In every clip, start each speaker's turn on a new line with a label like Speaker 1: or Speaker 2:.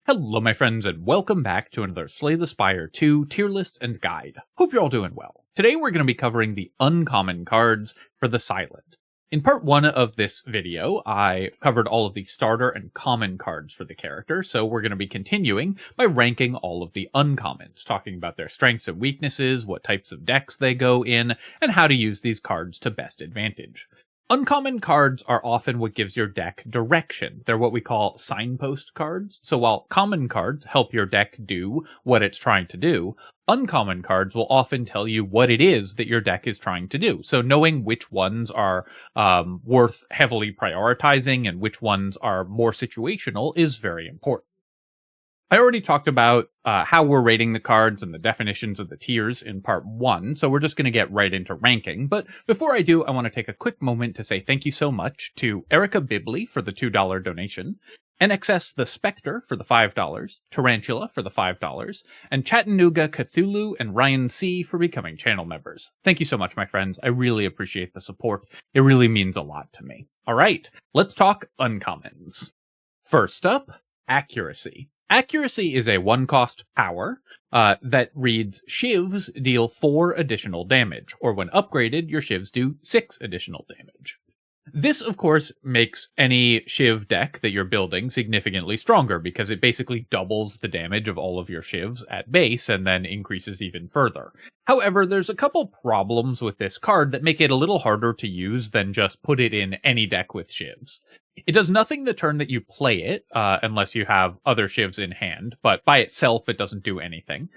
Speaker 1: Hello my friends and welcome back to another Slay the Spire 2 tier list and guide. Hope you're all doing well. Today we're going to be covering the uncommon cards for the Silent. In part 1 of this video, I covered all of the starter and common cards for the character, so we're going to be continuing by ranking all of the uncommons, talking about their strengths and weaknesses, what types of decks they go in, and how to use these cards to best advantage. Uncommon cards are often what gives your deck direction. They're what we call signpost cards. So while common cards help your deck do what it's trying to do, uncommon cards will often tell you what it is that your deck is trying to do. So knowing which ones are worth heavily prioritizing and which ones are more situational is very important. I already talked about how we're rating the cards and the definitions of the tiers in part 1, so we're just going to get right into ranking. But before I do, I want to take a quick moment to say thank you so much to Erica Bibley for the $2 donation, NXS the Spectre for the $5, Tarantula for the $5, and Chattanooga Cthulhu and Ryan C for becoming channel members. Thank you so much, my friends. I really appreciate the support. It really means a lot to me. All right, let's talk uncommons. First up, Accuracy. Accuracy is a 1-cost power that reads, Shivs deal 4 additional damage, or when upgraded, your Shivs do 6 additional damage. This, of course, makes any Shiv deck that you're building significantly stronger, because it basically doubles the damage of all of your Shivs at base, and then increases even further. However, there's a couple problems with this card that make it a little harder to use than just put it in any deck with Shivs. It does nothing the turn that you play it, unless you have other Shivs in hand, but by itself it doesn't do anything.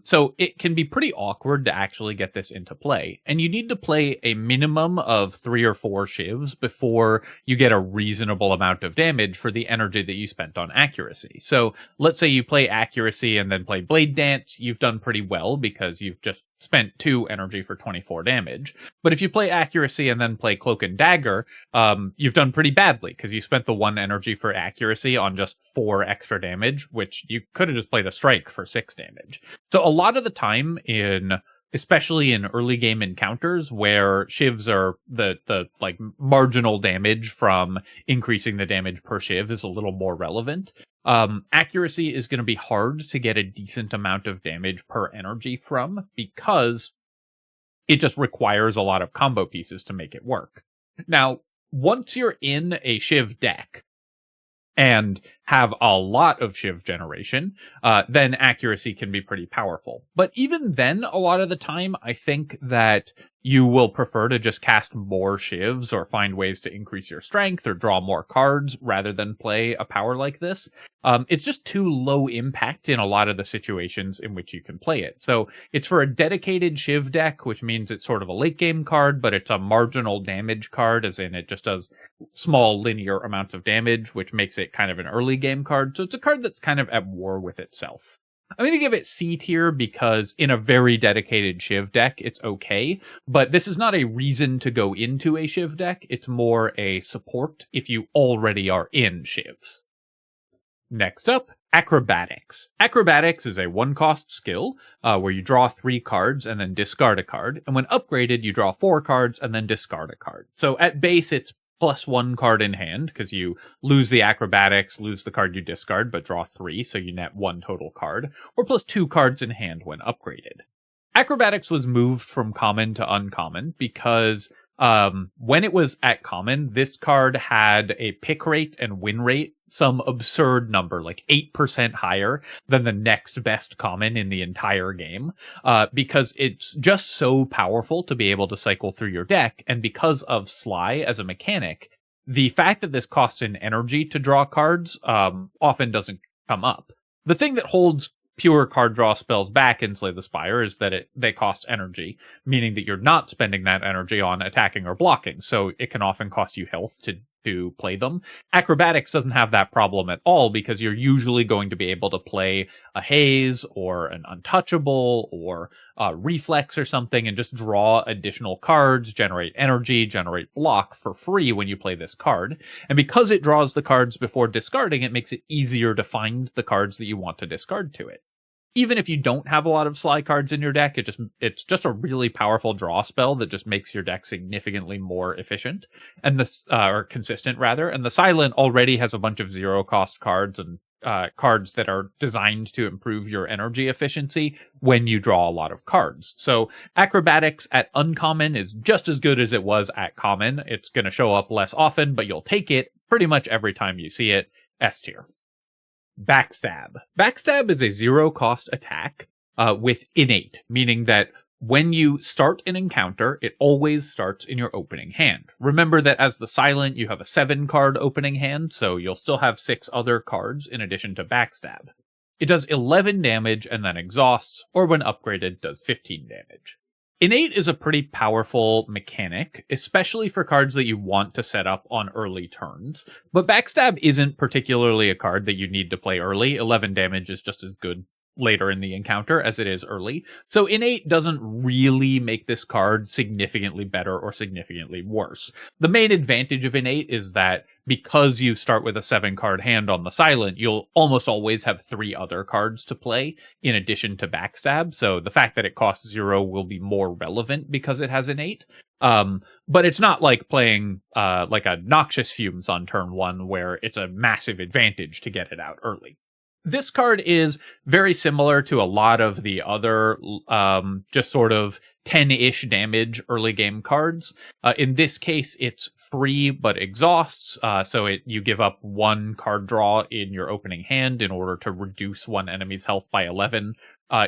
Speaker 1: So it can be pretty awkward to actually get this into play, and you need to play a minimum of 3 or 4 Shivs before you get a reasonable amount of damage for the energy that you spent on Accuracy. So let's say you play Accuracy and then play Blade Dance, you've done pretty well because you've just spent 2 energy for 24 damage. But if you play Accuracy and then play Cloak and Dagger, you've done pretty badly because you spent the 1 energy for Accuracy on just 4 extra damage, which you could have just played a Strike for 6 damage. So a lot of the time especially in early game encounters where Shivs are the like marginal damage from increasing the damage per Shiv is a little more relevant. Accuracy is going to be hard to get a decent amount of damage per energy from because it just requires a lot of combo pieces to make it work. Now, once you're in a Shiv deck and have a lot of Shiv generation, then Accuracy can be pretty powerful. But even then, a lot of the time, I think that you will prefer to just cast more Shivs or find ways to increase your strength or draw more cards rather than play a power like this. It's just too low impact in a lot of the situations in which you can play it. So it's for a dedicated Shiv deck, which means it's sort of a late game card, but it's a marginal damage card, as in it just does small linear amounts of damage, which makes it kind of an early game card. So it's a card that's kind of at war with itself. I'm going to give it C tier because in a very dedicated Shiv deck, it's okay, but this is not a reason to go into a Shiv deck. It's more a support if you already are in Shivs. Next up, Acrobatics. Acrobatics is a 1-cost skill where you draw 3 cards and then discard a card, and when upgraded, you draw 4 cards and then discard a card. So at base, it's plus 1 card in hand, because you lose the Acrobatics, lose the card you discard, but draw 3, so you net 1 total card, or plus 2 cards in hand when upgraded. Acrobatics was moved from common to uncommon because when it was at common, this card had a pick rate and win rate, some absurd number, like 8% higher than the next best common in the entire game, because it's just so powerful to be able to cycle through your deck, and because of Sly as a mechanic, the fact that this costs an energy to draw cards often doesn't come up. The thing that holds pure card draw spells back in Slay the Spire is that they cost energy, meaning that you're not spending that energy on attacking or blocking, so it can often cost you health to play them. Acrobatics doesn't have that problem at all because you're usually going to be able to play a Haze or an Untouchable or a Reflex or something and just draw additional cards, generate energy, generate block for free when you play this card. And because it draws the cards before discarding, it makes it easier to find the cards that you want to discard to it. even if you don't have a lot of Sly cards in your deck, it's just a really powerful draw spell that just makes your deck significantly more efficient and or consistent rather. And the Silent already has a bunch of 0 cost cards and cards that are designed to improve your energy efficiency when you draw a lot of cards. So Acrobatics at uncommon is just as good as it was at common. It's going to show up less often, but you'll take it pretty much every time you see it. S tier. Backstab. Backstab is a 0-cost attack with innate, meaning that when you start an encounter, it always starts in your opening hand. Remember that as the Silent, you have a 7-card opening hand, so you'll still have 6 other cards in addition to Backstab. It does 11 damage and then exhausts, or when upgraded, does 15 damage. Innate is a pretty powerful mechanic, especially for cards that you want to set up on early turns, but Backstab isn't particularly a card that you need to play early. 11 damage is just as good later in the encounter as it is early. So innate doesn't really make this card significantly better or significantly worse. The main advantage of innate is that because you start with a 7-card hand on the Silent, you'll almost always have 3 other cards to play in addition to Backstab. So the fact that it costs 0 will be more relevant because it has innate. But it's not like playing like a Noxious Fumes on turn 1 where it's a massive advantage to get it out early. This card is very similar to a lot of the other just sort of 10-ish damage early game cards. In this case, it's free but exhausts, so you give up 1 card draw in your opening hand in order to reduce one enemy's health by 11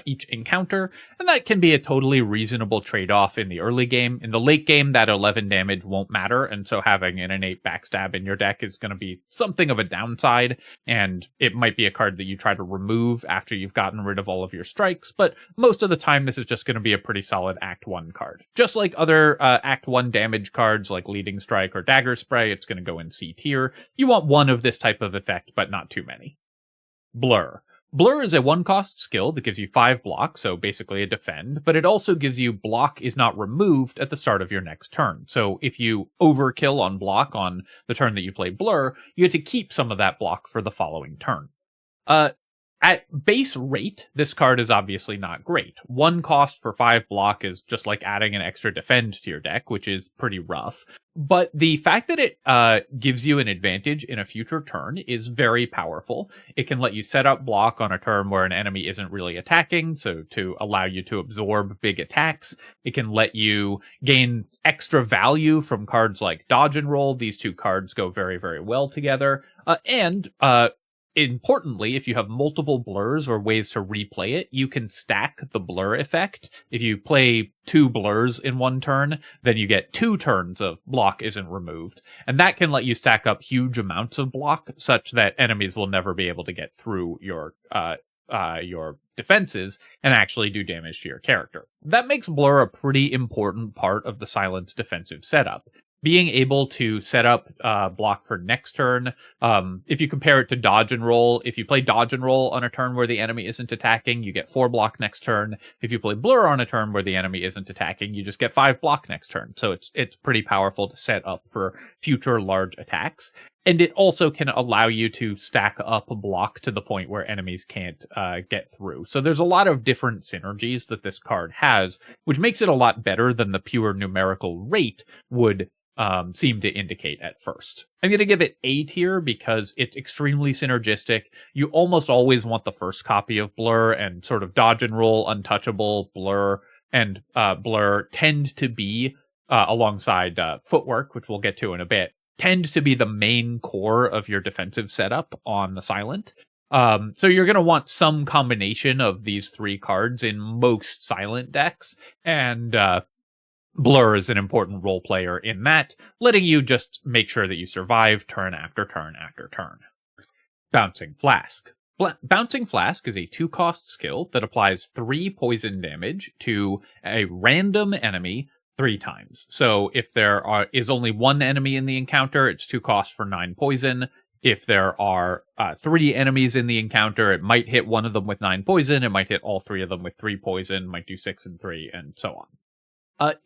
Speaker 1: each encounter, and that can be a totally reasonable trade-off in the early game. In the late game, that 11 damage won't matter, and so having an innate Backstab in your deck is going to be something of a downside, and it might be a card that you try to remove after you've gotten rid of all of your strikes, but most of the time this is just going to be a pretty solid Act 1 card. Just like other Act 1 damage cards like Leading Strike or Dagger Spray, it's going to go in C tier. You want one of this type of effect, but not too many. Blur. Blur is a 1-cost skill that gives you 5 block, so basically a defend, but it also gives you block is not removed at the start of your next turn. So if you overkill on block on the turn that you play Blur, you get to keep some of that block for the following turn. At base rate, this card is obviously not great. 1 cost for 5 block is just like adding an extra defend to your deck, which is pretty rough. But the fact that it gives you an advantage in a future turn is very powerful. It can let you set up block on a turn where an enemy isn't really attacking, so to allow you to absorb big attacks. It can let you gain extra value from cards like Dodge and Roll. These 2 cards go very, very well together. Importantly, if you have multiple blurs or ways to replay it, you can stack the blur effect. If you play 2 blurs in one turn, then you get 2 turns of block isn't removed. And that can let you stack up huge amounts of block such that enemies will never be able to get through your defenses and actually do damage to your character. That makes blur a pretty important part of the Silent's defensive setup. Being able to set up block for next turn, if you compare it to Dodge and Roll, if you play Dodge and Roll on a turn where the enemy isn't attacking, you get 4 block next turn. If you play Blur on a turn where the enemy isn't attacking, you just get 5 block next turn. So it's pretty powerful to set up for future large attacks. And it also can allow you to stack up a block to the point where enemies can't get through. So there's a lot of different synergies that this card has, which makes it a lot better than the pure numerical rate would seem to indicate at first. I'm going to give it A tier because it's extremely synergistic. You almost always want the first copy of Blur, and sort of Dodge and Roll, Untouchable, Blur, and Blur tend to be, alongside Footwork, which we'll get to in a bit, tend to be the main core of your defensive setup on the Silent. So you're going to want some combination of these 3 cards in most Silent decks, and Blur is an important role player in that, letting you just make sure that you survive turn after turn after turn. Bouncing Flask. Bouncing Flask is a 2-cost skill that applies 3 poison damage to a random enemy 3 times. So if there is only 1 enemy in the encounter, it's 2 costs for 9 poison. If there are 3 enemies in the encounter, it might hit one of them with 9 poison, it might hit all 3 of them with 3 poison, might do 6 and 3, and so on.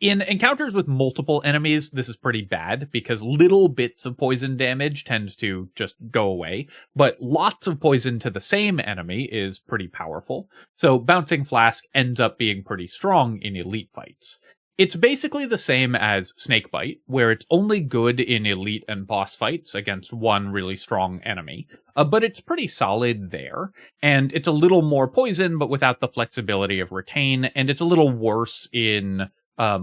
Speaker 1: In encounters with multiple enemies, this is pretty bad because little bits of poison damage tend to just go away, but lots of poison to the same enemy is pretty powerful. So Bouncing Flask ends up being pretty strong in elite fights. It's basically the same as Snakebite, where it's only good in elite and boss fights against one really strong enemy, but it's pretty solid there, and it's a little more poison, but without the flexibility of Retain, and it's a little worse in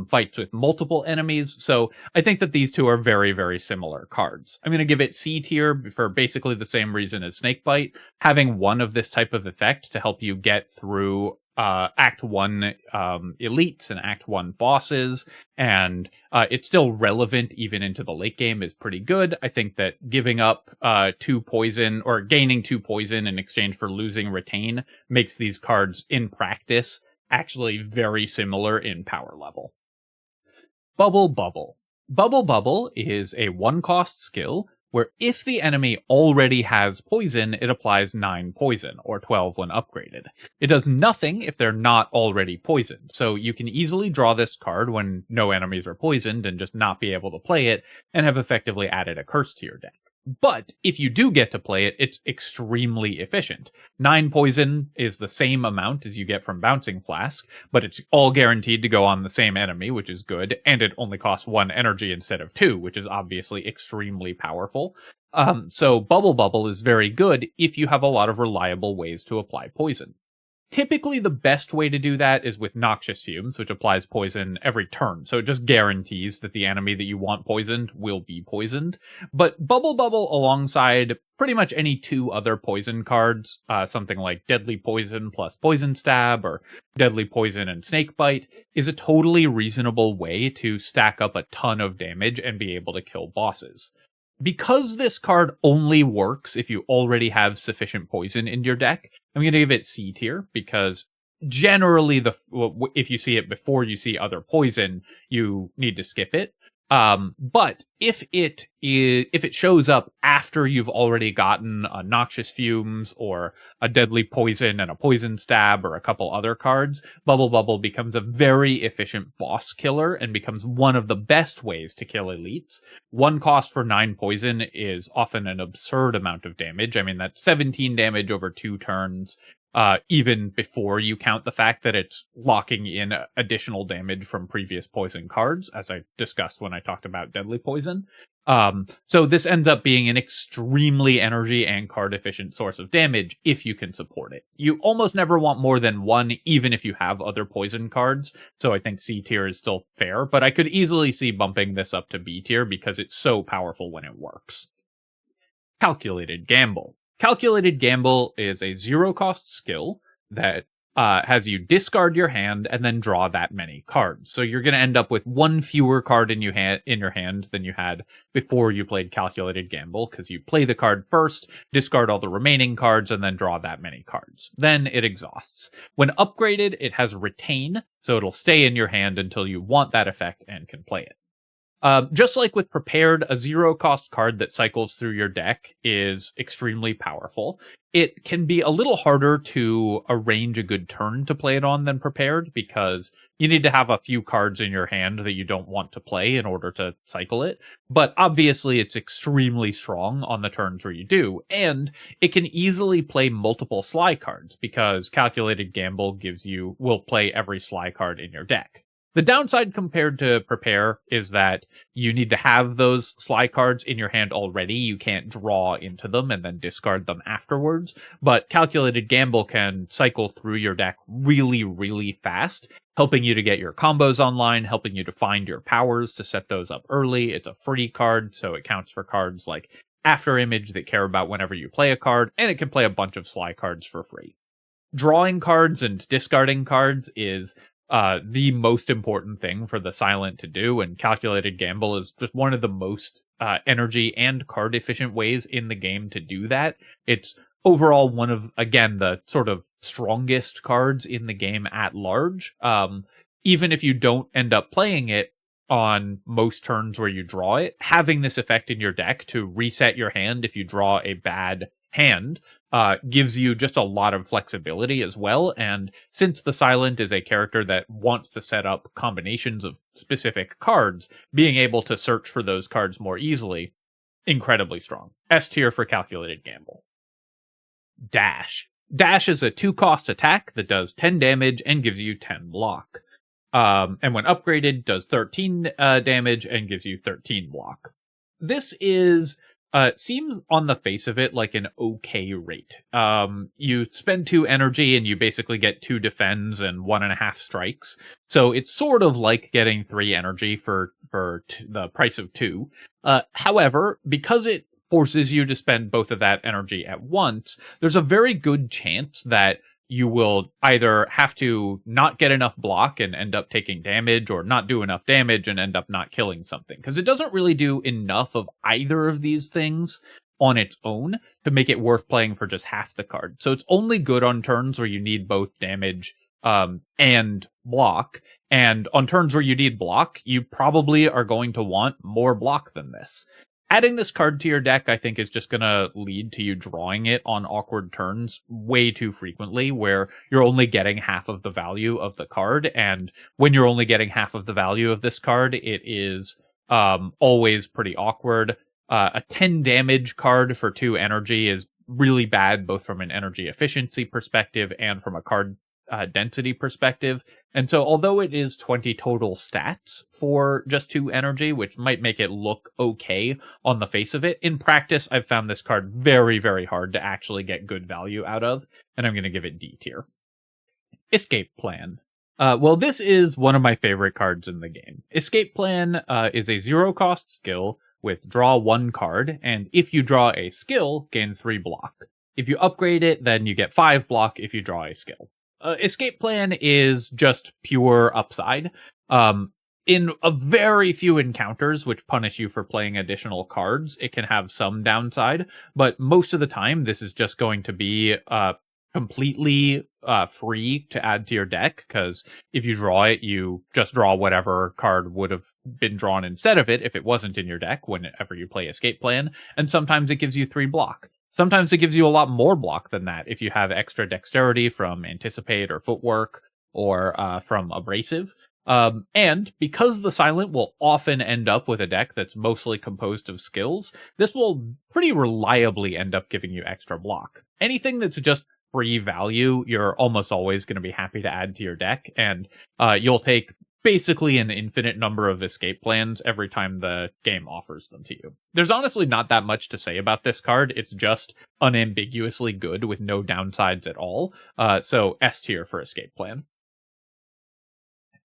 Speaker 1: fights with multiple enemies, so I think that these two are very, very similar cards. I'm going to give it C tier for basically the same reason as Snakebite, having one of this type of effect to help you get through Act 1 elites and Act 1 bosses, and it's still relevant even into the late game is pretty good. I think that giving up 2 poison, or gaining 2 poison in exchange for losing Retain, makes these cards in practice actually very similar in power level. Bubble Bubble. Bubble Bubble is a 1-cost skill where if the enemy already has poison, it applies 9 poison, or 12 when upgraded. It does nothing if they're not already poisoned, so you can easily draw this card when no enemies are poisoned and just not be able to play it, and have effectively added a curse to your deck. But if you do get to play it, it's extremely efficient. 9 poison is the same amount as you get from Bouncing Flask, but it's all guaranteed to go on the same enemy, which is good, and it only costs 1 energy instead of 2, which is obviously extremely powerful. So Bubble Bubble is very good if you have a lot of reliable ways to apply poison. Typically, the best way to do that is with Noxious Fumes, which applies poison every turn, so it just guarantees that the enemy that you want poisoned will be poisoned. But Bubble Bubble alongside pretty much any 2 other poison cards, something like Deadly Poison plus Poison Stab, or Deadly Poison and Snakebite, is a totally reasonable way to stack up a ton of damage and be able to kill bosses. Because this card only works if you already have sufficient poison in your deck, I'm going to give it C tier, because generally if you see it before you see other poison, you need to skip it. But if it shows up after you've already gotten a Noxious Fumes or a Deadly Poison and a Poison Stab or a couple other cards, Bubble Bubble becomes a very efficient boss killer and becomes one of the best ways to kill elites. 1 cost for 9 poison is often an absurd amount of damage. I mean, that's 17 damage over 2 turns. Even before you count the fact that it's locking in additional damage from previous poison cards, as I discussed when I talked about Deadly Poison. So this ends up being an extremely energy and card efficient source of damage if you can support it. You almost never want more than 1, even if you have other poison cards, so I think C tier is still fair, but I could easily see bumping this up to B tier because it's so powerful when it works. Calculated Gamble. Calculated Gamble is a 0-cost skill that has you discard your hand and then draw that many cards. So you're going to end up with 1 fewer card in your hand than you had before you played Calculated Gamble, because you play the card first, discard all the remaining cards, and then draw that many cards. Then it exhausts. When upgraded, it has Retain, so it'll stay in your hand until you want that effect and can play it. Just like with Prepared, a 0-cost card that cycles through your deck is extremely powerful. It can be a little harder to arrange a good turn to play it on than Prepared, because you need to have a few cards in your hand that you don't want to play in order to cycle it. But obviously it's extremely strong on the turns where you do, and it can easily play multiple Sly cards, because Calculated Gamble will play every Sly card in your deck. The downside compared to Prepare is that you need to have those Sly cards in your hand already. You can't draw into them and then discard them afterwards. But Calculated Gamble can cycle through your deck really, really fast, helping you to get your combos online, helping you to find your powers to set those up early. It's a free card, so it counts for cards like After Image that care about whenever you play a card, and it can play a bunch of Sly cards for free. Drawing cards and discarding cards is the most important thing for the Silent to do, and Calculated Gamble is just one of the most energy and card efficient ways in the game to do that. It's overall one of, again, the sort of strongest cards in the game at large. Even if you don't end up playing it on most turns where you draw it, having this effect in your deck to reset your hand if you draw a bad hand gives you just a lot of flexibility as well. And since the Silent is a character that wants to set up combinations of specific cards, being able to search for those cards more easily, incredibly strong. S tier for Calculated Gamble. Dash. Dash is a 2-cost attack that does 10 damage and gives you 10 block. and when upgraded, does 13 damage and gives you 13 block. This is seems on the face of it like an okay rate. You spend 2 energy and you basically get 2 defends and 1.5 strikes. So it's sort of like getting 3 energy for the price of 2. However, because it forces you to spend both of that energy at once, there's a very good chance that you will either have to not get enough block and end up taking damage, or not do enough damage and end up not killing something. Because it doesn't really do enough of either of these things on its own to make it worth playing for just half the card. So it's only good on turns where you need both damage and block. And on turns where you need block, you probably are going to want more block than this. Adding this card to your deck, I think, is just going to lead to you drawing it on awkward turns way too frequently, where you're only getting half of the value of the card. And when you're only getting half of the value of this card, it is always pretty awkward. A 10 damage card for 2 energy is really bad, both from an energy efficiency perspective and from a card density perspective. And so although it is 20 total stats for just 2 energy, which might make it look okay on the face of it, in practice I've found this card very, very hard to actually get good value out of, and I'm going to give it D tier. Escape Plan. Well, this is one of my favorite cards in the game. Escape Plan is a 0-cost skill with draw 1 card, and if you draw a skill, gain 3 block. If you upgrade it, then you get 5 block if you draw a skill. Escape Plan is just pure upside. In a very few encounters which punish you for playing additional cards, it can have some downside, but most of the time this is just going to be completely free to add to your deck, because if you draw it, you just draw whatever card would have been drawn instead of it if it wasn't in your deck whenever you play Escape Plan, and sometimes it gives you 3 block. Sometimes it gives you a lot more block than that if you have extra dexterity from Anticipate or Footwork, or from Abrasive. And because the Silent will often end up with a deck that's mostly composed of skills, this will pretty reliably end up giving you extra block. Anything that's just free value, you're almost always going to be happy to add to your deck, and you'll take basically an infinite number of escape plans every time the game offers them to you. There's honestly not that much to say about this card. It's just unambiguously good with no downsides at all. So S tier for Escape Plan.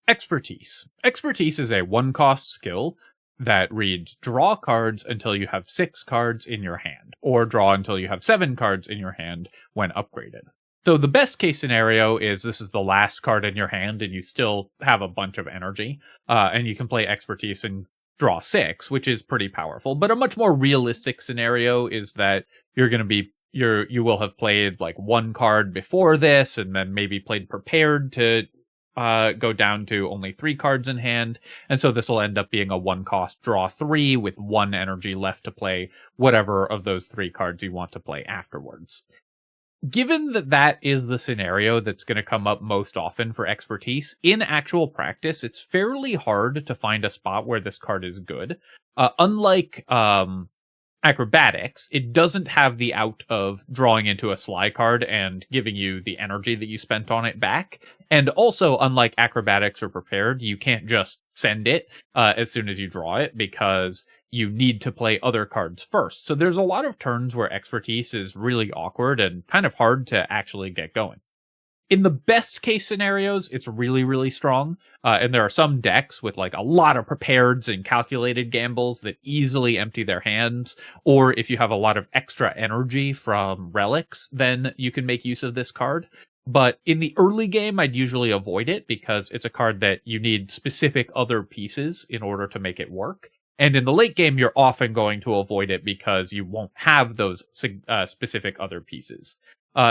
Speaker 1: Expertise. Expertise is a 1-cost skill that reads draw cards until you have 6 cards in your hand, or draw until you have 7 cards in your hand when upgraded. So the best case scenario is this is the last card in your hand and you still have a bunch of energy, and you can play Expertise and draw 6, which is pretty powerful. But a much more realistic scenario is that you're going to be you will have played like 1 card before this, and then maybe played Prepared to go down to only 3 cards in hand, and so this will end up being a 1-cost draw 3 with 1 energy left to play whatever of those 3 cards you want to play afterwards. Given that that is the scenario that's going to come up most often for Expertise, in actual practice, it's fairly hard to find a spot where this card is good. Unlike Acrobatics, it doesn't have the out of drawing into a sly card and giving you the energy that you spent on it back. And also, unlike Acrobatics or Prepared, you can't just send it as soon as you draw it, because you need to play other cards first. So there's a lot of turns where Expertise is really awkward and kind of hard to actually get going. In the best case scenarios, it's really, really strong. And there are some decks with like a lot of prepareds and calculated gambles that easily empty their hands. Or if you have a lot of extra energy from relics, then you can make use of this card. But in the early game, I'd usually avoid it because it's a card that you need specific other pieces in order to make it work. And in the late game, you're often going to avoid it because you won't have those specific other pieces.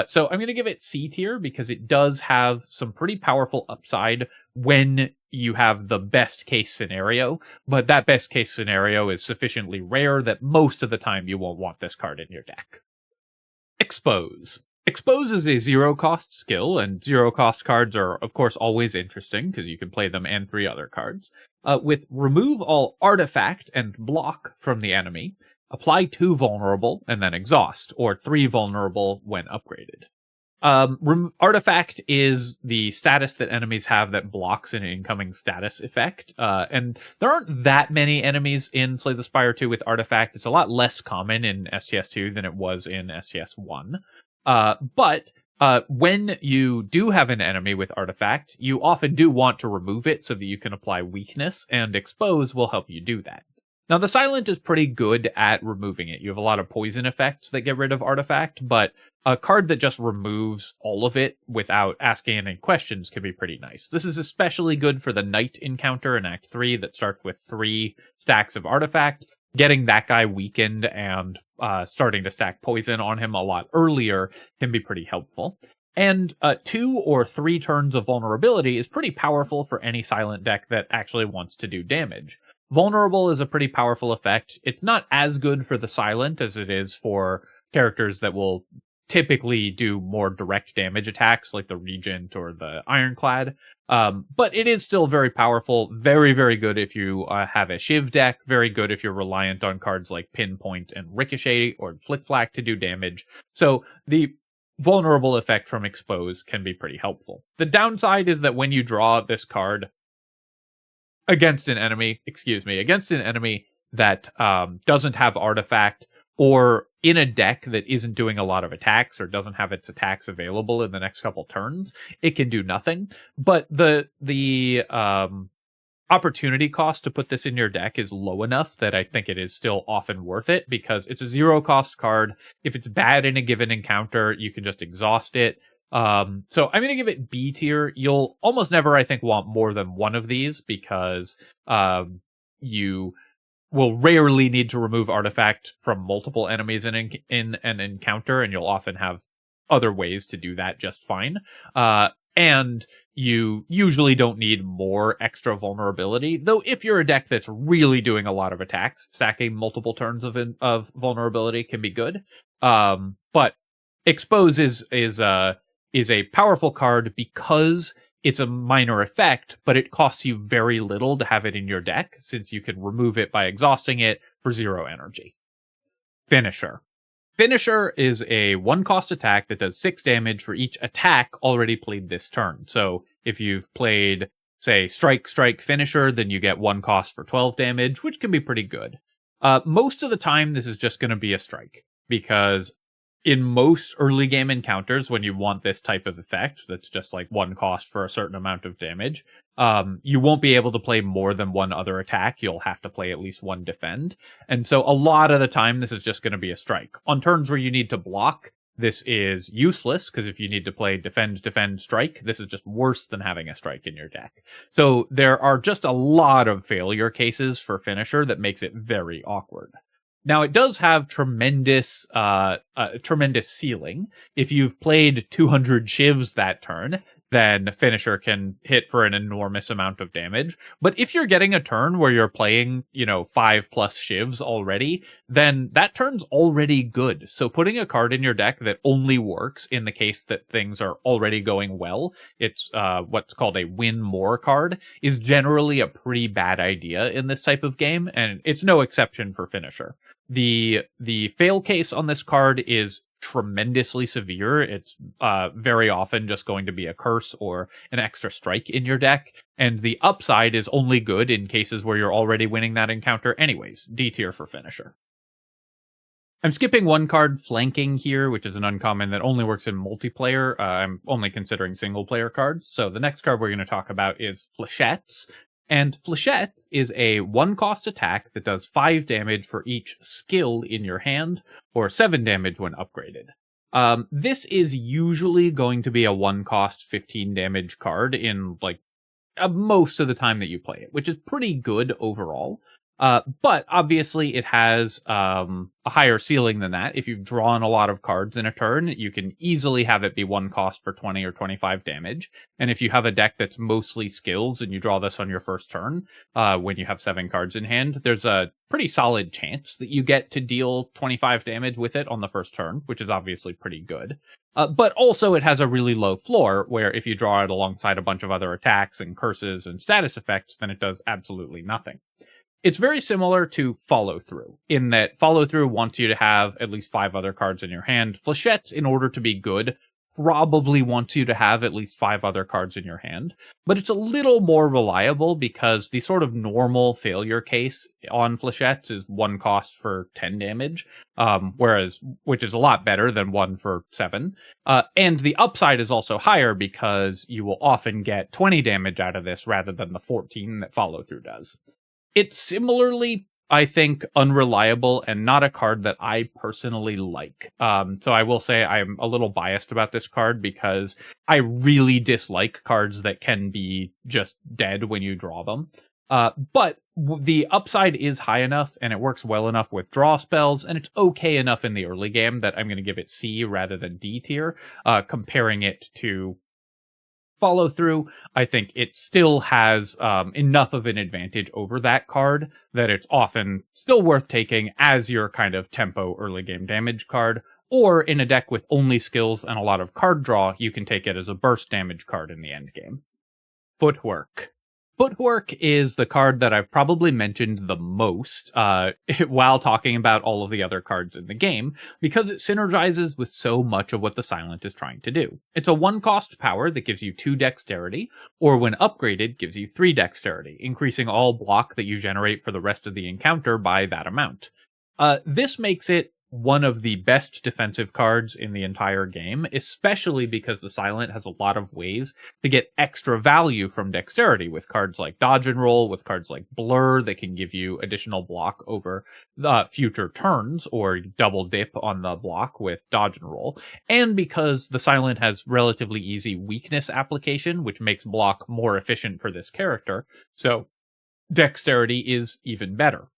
Speaker 1: So I'm going to give it C tier because it does have some pretty powerful upside when you have the best case scenario, but that best case scenario is sufficiently rare that most of the time you won't want this card in your deck. Expose. Expose is a 0-cost skill, and 0-cost cards are, of course, always interesting because you can play them and 3 other cards. With remove all artifact and block from the enemy, apply 2 vulnerable and then exhaust, or 3 vulnerable when upgraded. Artifact is the status that enemies have that blocks an incoming status effect. And there aren't that many enemies in Slay the Spire 2 with Artifact. It's a lot less common in STS2 than it was in STS1. But when you do have an enemy with Artifact, you often do want to remove it so that you can apply Weakness, and Expose will help you do that. Now, the Silent is pretty good at removing it. You have a lot of poison effects that get rid of Artifact, but a card that just removes all of it without asking any questions can be pretty nice. This is especially good for the Knight encounter in Act 3 that starts with 3 stacks of Artifact. Getting that guy weakened and starting to stack poison on him a lot earlier can be pretty helpful. And 2 or 3 turns of vulnerability is pretty powerful for any Silent deck that actually wants to do damage. Vulnerable is a pretty powerful effect. It's not as good for the Silent as it is for characters that will typically do more direct damage attacks like the Regent or the Ironclad. But it is still very powerful, very, very good if you have a Shiv deck, very good if you're reliant on cards like Pinpoint and Ricochet or Flick Flack to do damage. So the vulnerable effect from Expose can be pretty helpful. The downside is that when you draw this card against an enemy that doesn't have Artifact, or in a deck that isn't doing a lot of attacks or doesn't have its attacks available in the next couple turns, it can do nothing. But the opportunity cost to put this in your deck is low enough that I think it is still often worth it, because it's a 0-cost card. If it's bad in a given encounter, you can just exhaust it. So I'm going to give it B tier. You'll almost never, I think, want more than one of these, because you will rarely need to remove Artifact from multiple enemies in an encounter, and you'll often have other ways to do that just fine. And you usually don't need more extra vulnerability, though if you're a deck that's really doing a lot of attacks, stacking multiple turns of vulnerability can be good. But Expose is a powerful card because it's a minor effect, but it costs you very little to have it in your deck, since you can remove it by exhausting it for 0 energy. Finisher. Finisher is a 1-cost attack that does 6 damage for each attack already played this turn. So if you've played, say, Strike, Finisher, then you get 1 cost for 12 damage, which can be pretty good. Most of the time, this is just going to be a Strike, because in most early game encounters, when you want this type of effect, that's just like 1 cost for a certain amount of damage, you won't be able to play more than 1 other attack. You'll have to play at least 1 defend. And so a lot of the time, this is just going to be a Strike. On turns where you need to block, this is useless, because if you need to play defend, strike, this is just worse than having a Strike in your deck. So there are just a lot of failure cases for Finisher that makes it very awkward. Now, it does have tremendous ceiling. If you've played 200 Shivs that turn, then Finisher can hit for an enormous amount of damage. But if you're getting a turn where you're playing, 5+ Shivs already, then that turn's already good. So putting a card in your deck that only works in the case that things are already going well, it's what's called a win more card, is generally a pretty bad idea in this type of game, and it's no exception for Finisher. The fail case on this card is tremendously severe. It's very often just going to be a curse or an extra strike in your deck, and the upside is only good in cases where you're already winning that encounter anyways. D tier for Finisher. I'm skipping one card, Flanking, here, which is an uncommon that only works in multiplayer. I'm only considering single player cards. So the next card we're going to talk about is Flechettes. And Flechette is a 1-cost attack that does 5 damage for each skill in your hand, or 7 damage when upgraded. This is usually going to be a 1-cost 15 damage card in most of the time that you play it, which is pretty good overall. But obviously it has a higher ceiling than that. If you've drawn a lot of cards in a turn, you can easily have it be 1 cost for 20 or 25 damage. And if you have a deck that's mostly skills and you draw this on your first turn, when you have 7 cards in hand, there's a pretty solid chance that you get to deal 25 damage with it on the first turn, which is obviously pretty good. But also it has a really low floor, where if you draw it alongside a bunch of other attacks and curses and status effects, then it does absolutely nothing. It's very similar to Follow Through, in that Follow Through wants you to have at least 5 other cards in your hand. Flechettes, in order to be good, probably wants you to have at least 5 other cards in your hand, but it's a little more reliable because the sort of normal failure case on Flechettes is 1 cost for 10 damage, which is a lot better than 1 for 7. And the upside is also higher because you will often get 20 damage out of this rather than the 14 that follow through does. It's similarly, I think, unreliable and not a card that I personally like. So I will say I'm a little biased about this card because I really dislike cards that can be just dead when you draw them. But the upside is high enough and it works well enough with draw spells, and it's okay enough in the early game that I'm going to give it C rather than D tier, comparing it to follow through. I think it still has enough of an advantage over that card that it's often still worth taking as your kind of tempo early game damage card, or in a deck with only skills and a lot of card draw, you can take it as a burst damage card in the end game. Footwork. Footwork is the card that I've probably mentioned the most while talking about all of the other cards in the game, because it synergizes with so much of what the Silent is trying to do. It's a 1-cost power that gives you 2 dexterity, or when upgraded, gives you 3 dexterity, increasing all block that you generate for the rest of the encounter by that amount. This makes it one of the best defensive cards in the entire game, especially because the Silent has a lot of ways to get extra value from dexterity with cards like Dodge and Roll, with cards like Blur that can give you additional block over future turns, or double dip on the block with Dodge and Roll, and because the Silent has relatively easy weakness application, which makes block more efficient for this character, so dexterity is even better.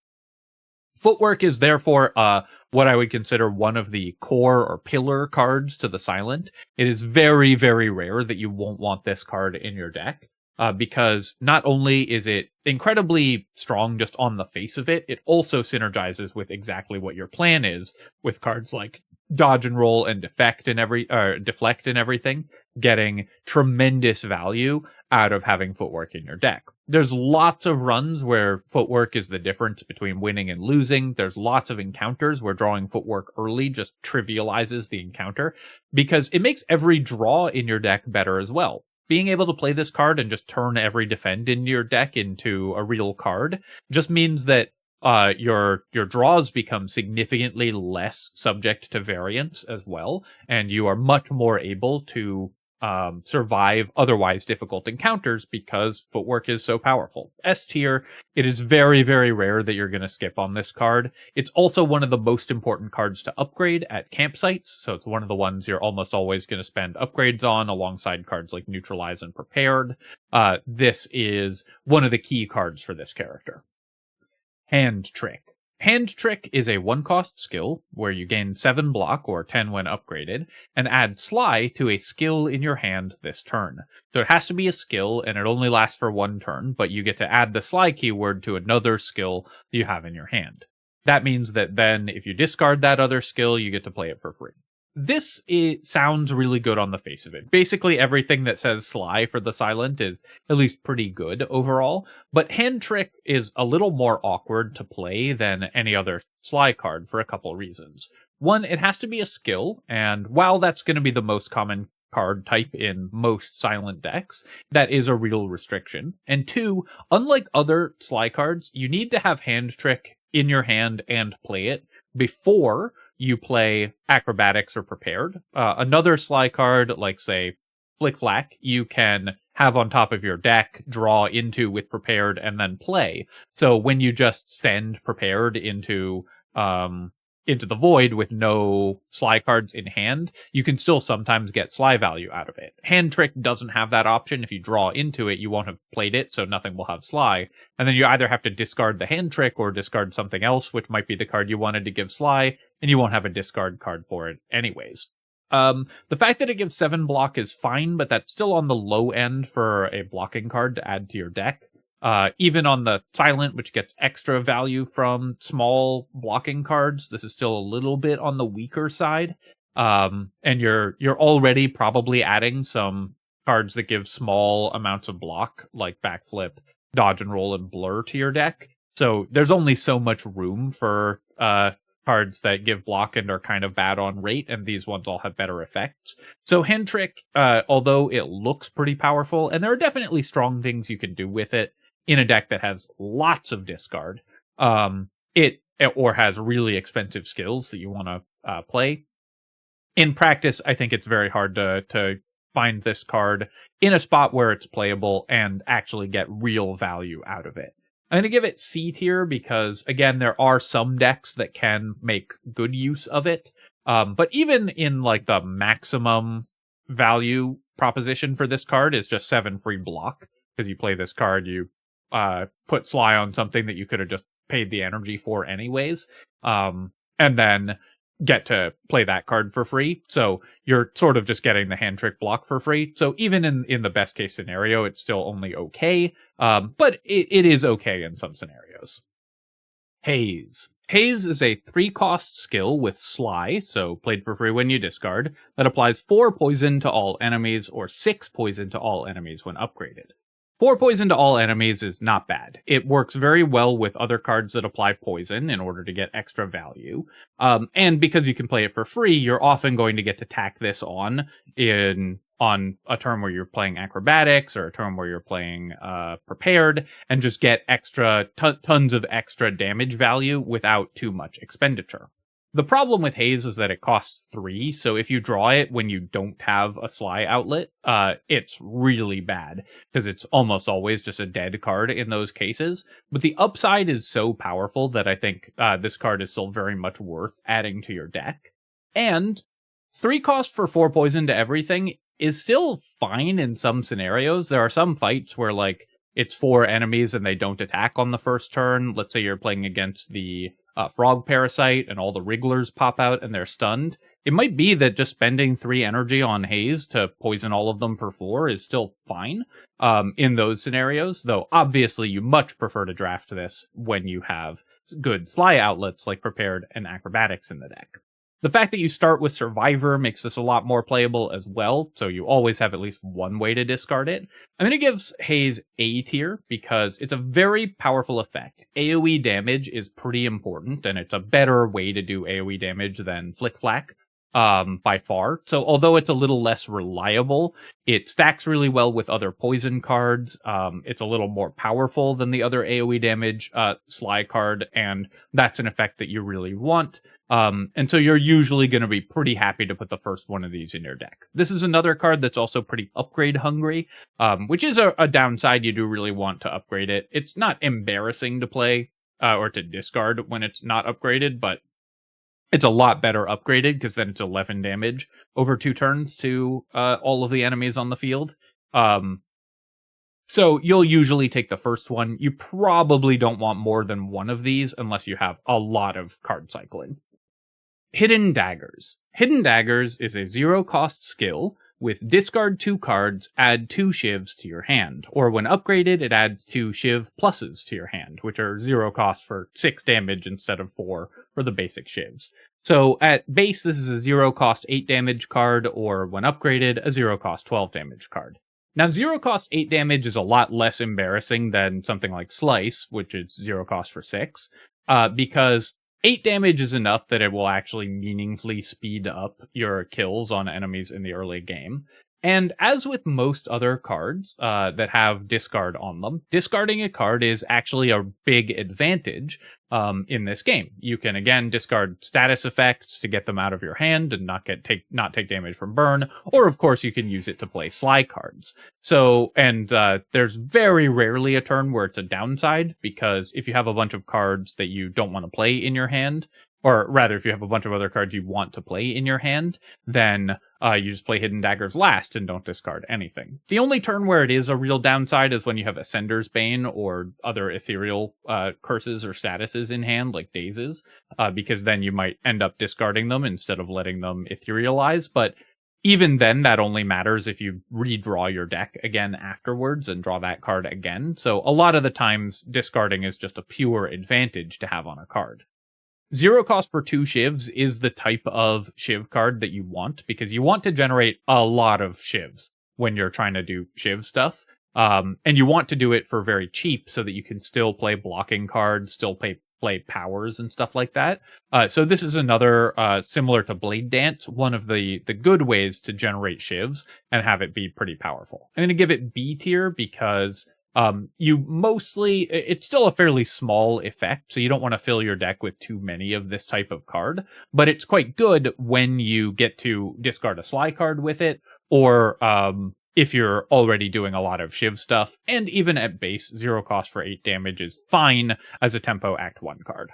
Speaker 1: Footwork is therefore what I would consider one of the core or pillar cards to the Silent. It is very, very rare that you won't want this card in your deck, because not only is it incredibly strong just on the face of it, it also synergizes with exactly what your plan is, with cards like Dodge and Roll and Deflect and everything, getting tremendous value out of having Footwork in your deck. There's lots of runs where Footwork is the difference between winning and losing. There's lots of encounters where drawing Footwork early just trivializes the encounter, because it makes every draw in your deck better as well. Being able to play this card and just turn every defend in your deck into a real card just means that your draws become significantly less subject to variance as well, and you are much more able to survive otherwise difficult encounters because Footwork is so powerful. S tier, it is very, very rare that you're going to skip on this card. It's also one of the most important cards to upgrade at campsites, so it's one of the ones you're almost always going to spend upgrades on alongside cards like Neutralize and Prepared. This is one of the key cards for this character. Hand Trick. Hand Trick is a 1-cost skill where you gain 7 block or 10 when upgraded, and add Sly to a skill in your hand this turn. So it has to be a skill, and it only lasts for 1 turn, but you get to add the Sly keyword to another skill you have in your hand. That means that then, if you discard that other skill, you get to play it for free. This sounds really good on the face of it. Basically, everything that says Sly for the Silent is at least pretty good overall, but Hand Trick is a little more awkward to play than any other Sly card for a couple reasons. One, it has to be a skill, and while that's going to be the most common card type in most Silent decks, that is a real restriction. And 2, unlike other Sly cards, you need to have Hand Trick in your hand and play it before you play Acrobatics or Prepared. Another Sly card, like, say, Flask, you can have on top of your deck, draw into with Prepared, and then play. So when you just send Prepared into the void with no Sly cards in hand, you can still sometimes get Sly value out of it. Hand Trick doesn't have that option. If you draw into it, you won't have played it, so nothing will have Sly. And then you either have to discard the Hand Trick or discard something else, which might be the card you wanted to give Sly, and you won't have a discard card for it anyways. The fact that it gives 7 block is fine, but that's still on the low end for a blocking card to add to your deck. Even on the Silent, which gets extra value from small blocking cards, this is still a little bit on the weaker side. And you're already probably adding some cards that give small amounts of block, like Backflip, Dodge and Roll, and Blur to your deck. So there's only so much room for cards that give block and are kind of bad on rate, and these ones all have better effects. So Hand Trick, although it looks pretty powerful, and there are definitely strong things you can do with it in a deck that has lots of discard, or has really expensive skills that you want to play. In practice, I think it's very hard to find this card in a spot where it's playable and actually get real value out of it. I'm going to give it C tier because, again, there are some decks that can make good use of it. But even in like the maximum value proposition for this card is just 7 free block. Because you play this card, you put Sly on something that you could have just paid the energy for anyways. And then get to play that card for free. So you're sort of just getting the Hand Trick block for free. So even in the best case scenario, it's still only okay. But it is okay in some scenarios. Haze. Haze is a 3-cost skill with Sly, so played for free when you discard, that applies 4 poison to all enemies or 6 poison to all enemies when upgraded. 4 poison to all enemies is not bad. It works very well with other cards that apply poison in order to get extra value. And because you can play it for free, you're often going to get to tack this on a turn where you're playing Acrobatics or a turn where you're playing Prepared and just get extra tons of extra damage value without too much expenditure. The problem with Haze is that it costs 3, so if you draw it when you don't have a Sly outlet, it's really bad, because it's almost always just a dead card in those cases. But the upside is so powerful that I think this card is still very much worth adding to your deck. And 3 cost for 4 poison to everything is still fine in some scenarios. There are some fights where, like, it's 4 enemies and they don't attack on the first turn. Let's say you're playing against the Frog Parasite and all the Wrigglers pop out and they're stunned. It might be that just spending 3 energy on Haze to poison all of them for 4 is still fine in those scenarios, though obviously you much prefer to draft this when you have good Sly outlets like Prepared and Acrobatics in the deck. The fact that you start with Survivor makes this a lot more playable as well, so you always have at least one way to discard it. And then it gives Haze A tier because it's a very powerful effect. AoE damage is pretty important, and it's a better way to do AoE damage than Flick Flack by far. So although it's a little less reliable, it stacks really well with other poison cards. It's a little more powerful than the other AoE damage Sly card, and that's an effect that you really want. And so you're usually going to be pretty happy to put the first one of these in your deck. This is another card that's also pretty upgrade hungry, which is a downside. You do really want to upgrade it. It's not embarrassing to play or to discard when it's not upgraded, but it's a lot better upgraded because then it's 11 damage over 2 turns to all of the enemies on the field. So you'll usually take the first one. You probably don't want more than one of these unless you have a lot of card cycling. Hidden Daggers. Hidden Daggers is a 0-cost skill with discard 2 cards, add 2 shivs to your hand. Or when upgraded, it adds 2 shiv pluses to your hand, which are 0 cost for 6 damage instead of 4 for the basic shivs. So at base, this is a 0 cost 8 damage card, or when upgraded, a 0 cost 12 damage card. Now, 0 cost 8 damage is a lot less embarrassing than something like Slice, which is 0 cost for 6, because 8 damage is enough that it will actually meaningfully speed up your kills on enemies in the early game. And as with most other cards that have discard on them, discarding a card is actually a big advantage in this game. You can, again, discard status effects to get them out of your hand and not take damage from burn, or of course you can use it to play Sly cards. So, and there's very rarely a turn where it's a downside, because if you have a bunch of cards that you don't want to play in your hand, or rather, if you have a bunch of other cards you want to play in your hand, then you just play Hidden Daggers last and don't discard anything. The only turn where it is a real downside is when you have Ascender's Bane or other ethereal curses or statuses in hand, like Dazes, because then you might end up discarding them instead of letting them etherealize. But even then, that only matters if you redraw your deck again afterwards and draw that card again. So a lot of the times, discarding is just a pure advantage to have on a card. 0 cost for 2 shivs is the type of shiv card that you want, because you want to generate a lot of shivs when you're trying to do shiv stuff. And you want to do it for very cheap so that you can still play blocking cards, still play powers and stuff like that. So this is another, similar to Blade Dance, one of the good ways to generate shivs and have it be pretty powerful. I'm going to give it B tier because it's still a fairly small effect, so you don't want to fill your deck with too many of this type of card, but it's quite good when you get to discard a Sly card with it, or if you're already doing a lot of Shiv stuff, and even at base, 0 cost for 8 damage is fine as a tempo Act 1 card.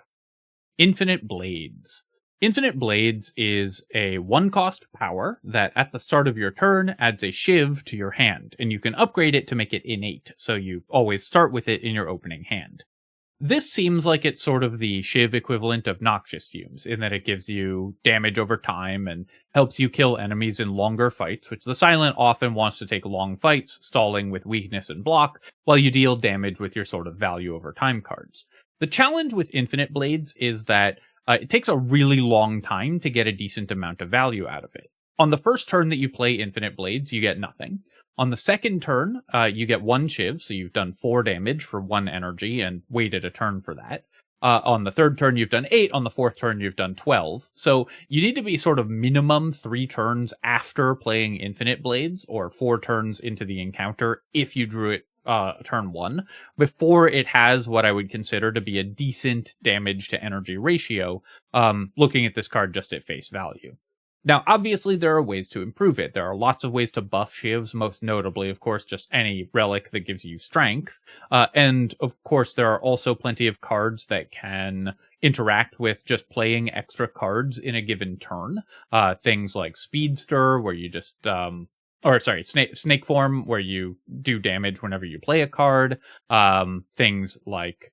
Speaker 1: Infinite Blades. Infinite Blades is a 1-cost power that at the start of your turn adds a Shiv to your hand, and you can upgrade it to make it innate, so you always start with it in your opening hand. This seems like it's sort of the Shiv equivalent of Noxious Fumes, in that it gives you damage over time and helps you kill enemies in longer fights, which the Silent often wants to take long fights, stalling with weakness and block, while you deal damage with your sort of value over time cards. The challenge with Infinite Blades is that it takes a really long time to get a decent amount of value out of it. On the first turn that you play Infinite Blades, you get nothing. On the second turn, you get 1 Shiv, so you've done 4 damage for 1 energy and waited a turn for that. On the third turn, you've done 8. On the fourth turn, you've done 12. So you need to be sort of minimum 3 turns after playing Infinite Blades, or 4 turns into the encounter if you drew it turn 1, before it has what I would consider to be a decent damage to energy ratio, looking at this card just at face value. Now, obviously, there are ways to improve it. There are lots of ways to buff Shivs, most notably, of course, just any relic that gives you strength. And, of course, there are also plenty of cards that can interact with just playing extra cards in a given turn. Things like Speedster, where you just... Snake Form, where you do damage whenever you play a card. Things like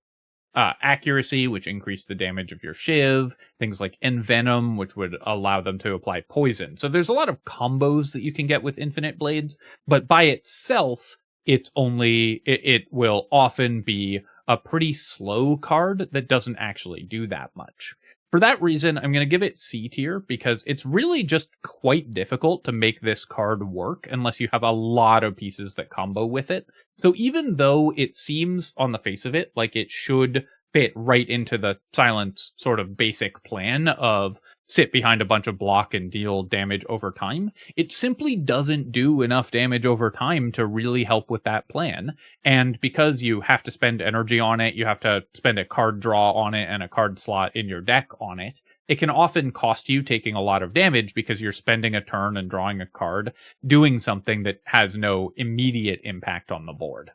Speaker 1: Accuracy, which increase the damage of your Shiv. Things like Envenom, which would allow them to apply poison. So there's a lot of combos that you can get with Infinite Blades, but by itself, it will often be a pretty slow card that doesn't actually do that much. For that reason, I'm going to give it C tier, because it's really just quite difficult to make this card work unless you have a lot of pieces that combo with it. So even though it seems on the face of it like it should fit right into the Silent's sort of basic plan of sit behind a bunch of block and deal damage over time, it simply doesn't do enough damage over time to really help with that plan. And because you have to spend energy on it, you have to spend a card draw on it and a card slot in your deck on it, it can often cost you taking a lot of damage because you're spending a turn and drawing a card, doing something that has no immediate impact on the board.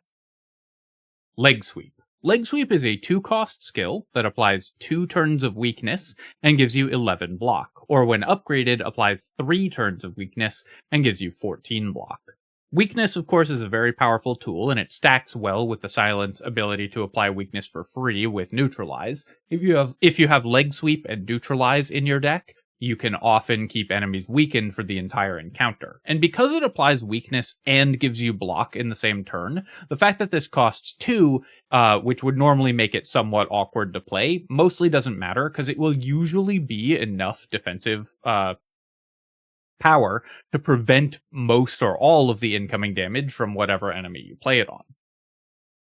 Speaker 1: Leg Sweep. Leg Sweep is a 2-cost skill that applies 2 turns of weakness and gives you 11 block, or when upgraded, applies 3 turns of weakness and gives you 14 block. Weakness, of course, is a very powerful tool, and it stacks well with the Silent's ability to apply weakness for free with Neutralize. If you have Leg Sweep and Neutralize in your deck, you can often keep enemies weakened for the entire encounter. And because it applies weakness and gives you block in the same turn, the fact that this costs 2, which would normally make it somewhat awkward to play, mostly doesn't matter, because it will usually be enough defensive power to prevent most or all of the incoming damage from whatever enemy you play it on.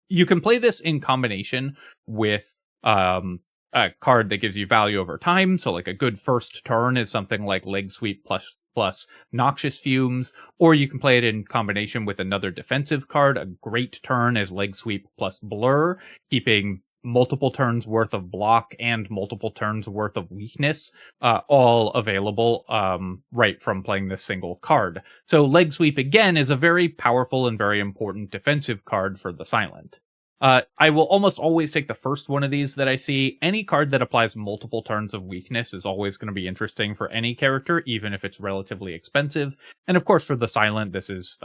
Speaker 1: You can play this in combination with a card that gives you value over time, so like a good first turn is something like Leg Sweep plus Noxious Fumes, or you can play it in combination with another defensive card. A great turn is Leg Sweep plus Blur, keeping multiple turns worth of block and multiple turns worth of weakness, all available right from playing this single card. So Leg Sweep, again, is a very powerful and very important defensive card for the Silent. I will almost always take the first one of these that I see. Any card that applies multiple turns of weakness is always going to be interesting for any character, even if it's relatively expensive. And of course, for the Silent, this is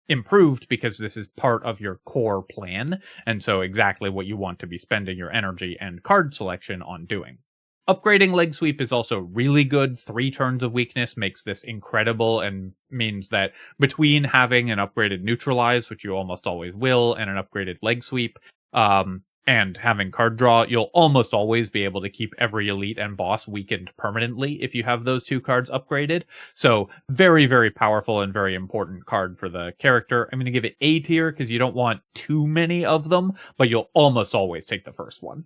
Speaker 1: improved because this is part of your core plan, and so exactly what you want to be spending your energy and card selection on doing. Upgrading Leg Sweep is also really good. 3 turns of weakness makes this incredible and means that between having an upgraded Neutralize, which you almost always will, and an upgraded Leg Sweep, and having card draw, you'll almost always be able to keep every elite and boss weakened permanently if you have those 2 cards upgraded. So very, very powerful and very important card for the character. I'm going to give it A tier because you don't want too many of them, but you'll almost always take the first one.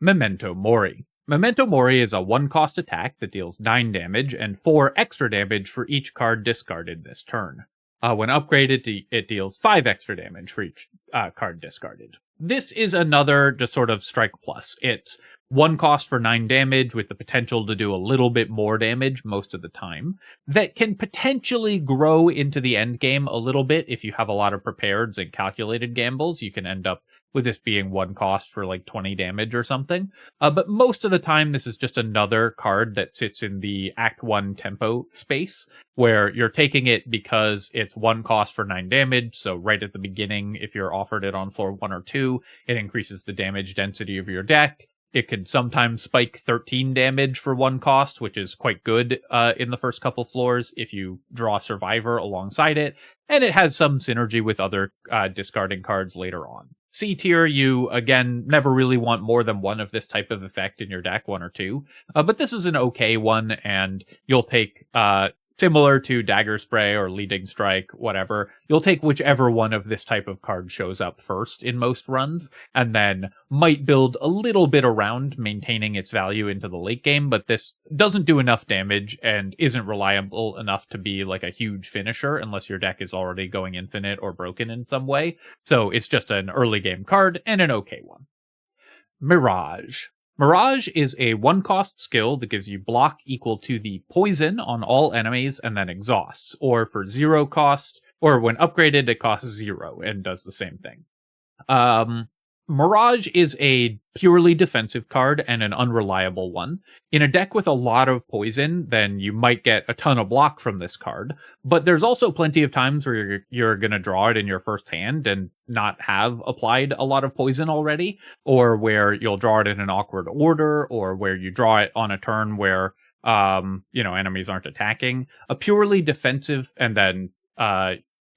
Speaker 1: Memento Mori. Memento Mori is a 1-cost attack that deals 9 damage and 4 extra damage for each card discarded this turn. When upgraded, it deals 5 extra damage for each card discarded. This is another just sort of strike plus. It's 1 cost for 9 damage with the potential to do a little bit more damage most of the time. That can potentially grow into the end game a little bit if you have a lot of prepareds and calculated gambles. You can end up with this being 1 cost for like 20 damage or something. But most of the time, this is just another card that sits in the Act 1 tempo space, where you're taking it because it's 1 cost for 9 damage, so right at the beginning, if you're offered it on floor 1 or 2, it increases the damage density of your deck. It can sometimes spike 13 damage for 1 cost, which is quite good in the first couple floors if you draw Survivor alongside it, and it has some synergy with other discarding cards later on. C tier, you, again, never really want more than 1 of this type of effect in your deck, 1 or 2. But this is an okay one, and you'll take, similar to Dagger Spray or Leading Strike, whatever, you'll take whichever one of this type of card shows up first in most runs, and then might build a little bit around maintaining its value into the late game, but this doesn't do enough damage and isn't reliable enough to be like a huge finisher unless your deck is already going infinite or broken in some way. So it's just an early game card and an okay one. Mirage. Mirage is a 1-cost skill that gives you block equal to the poison on all enemies and then exhausts, or for 0 cost, or when upgraded it costs 0 and does the same thing. Mirage is a purely defensive card and an unreliable one. In a deck with a lot of poison, then you might get a ton of block from this card, but there's also plenty of times where you're going to draw it in your first hand and not have applied a lot of poison already, or where you'll draw it in an awkward order, or where you draw it on a turn where, enemies aren't attacking. A purely defensive, and then,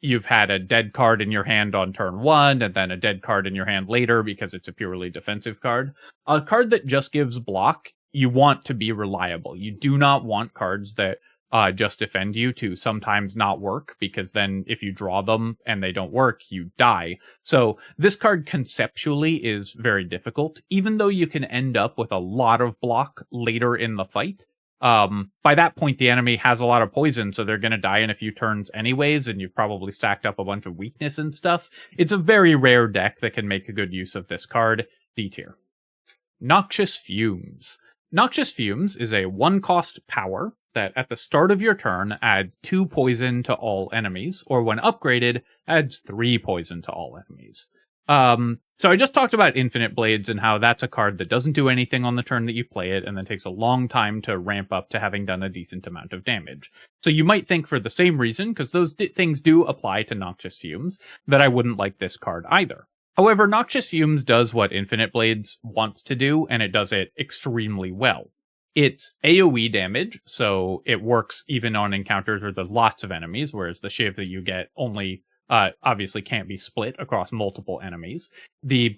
Speaker 1: you've had a dead card in your hand on turn 1, and then a dead card in your hand later because it's a purely defensive card. A card that just gives block, you want to be reliable. You do not want cards that just defend you to sometimes not work, because then if you draw them and they don't work, you die. So this card conceptually is very difficult, even though you can end up with a lot of block later in the fight. By that point, the enemy has a lot of poison, so they're going to die in a few turns anyways, and you've probably stacked up a bunch of weakness and stuff. It's a very rare deck that can make a good use of this card. D tier. Noxious Fumes. Noxious Fumes is a 1-cost power that at the start of your turn adds 2 poison to all enemies, or when upgraded, adds 3 poison to all enemies. So I just talked about Infinite Blades and how that's a card that doesn't do anything on the turn that you play it, and then takes a long time to ramp up to having done a decent amount of damage. So you might think for the same reason, because those things do apply to Noxious Fumes, that I wouldn't like this card either. However, Noxious Fumes does what Infinite Blades wants to do, and it does it extremely well. It's AoE damage, so it works even on encounters where there's lots of enemies, whereas the shiv that you get only obviously can't be split across multiple enemies. The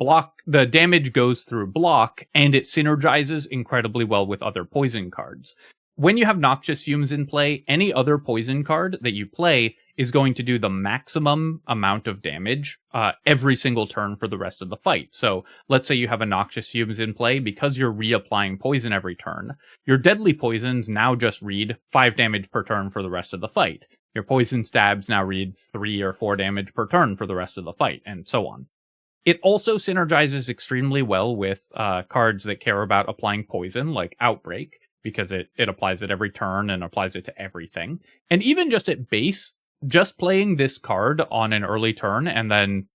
Speaker 1: damage goes through block, and it synergizes incredibly well with other poison cards. When you have Noxious Fumes in play, any other poison card that you play is going to do the maximum amount of damage every single turn for the rest of the fight. So let's say you have a Noxious Fumes in play, because you're reapplying poison every turn, your deadly poisons now just read 5 damage per turn for the rest of the fight. Your poison stabs now read 3 or 4 damage per turn for the rest of the fight, and so on. It also synergizes extremely well with cards that care about applying poison, like Outbreak, because it applies it every turn and applies it to everything. And even just at base, just playing this card on an early turn and then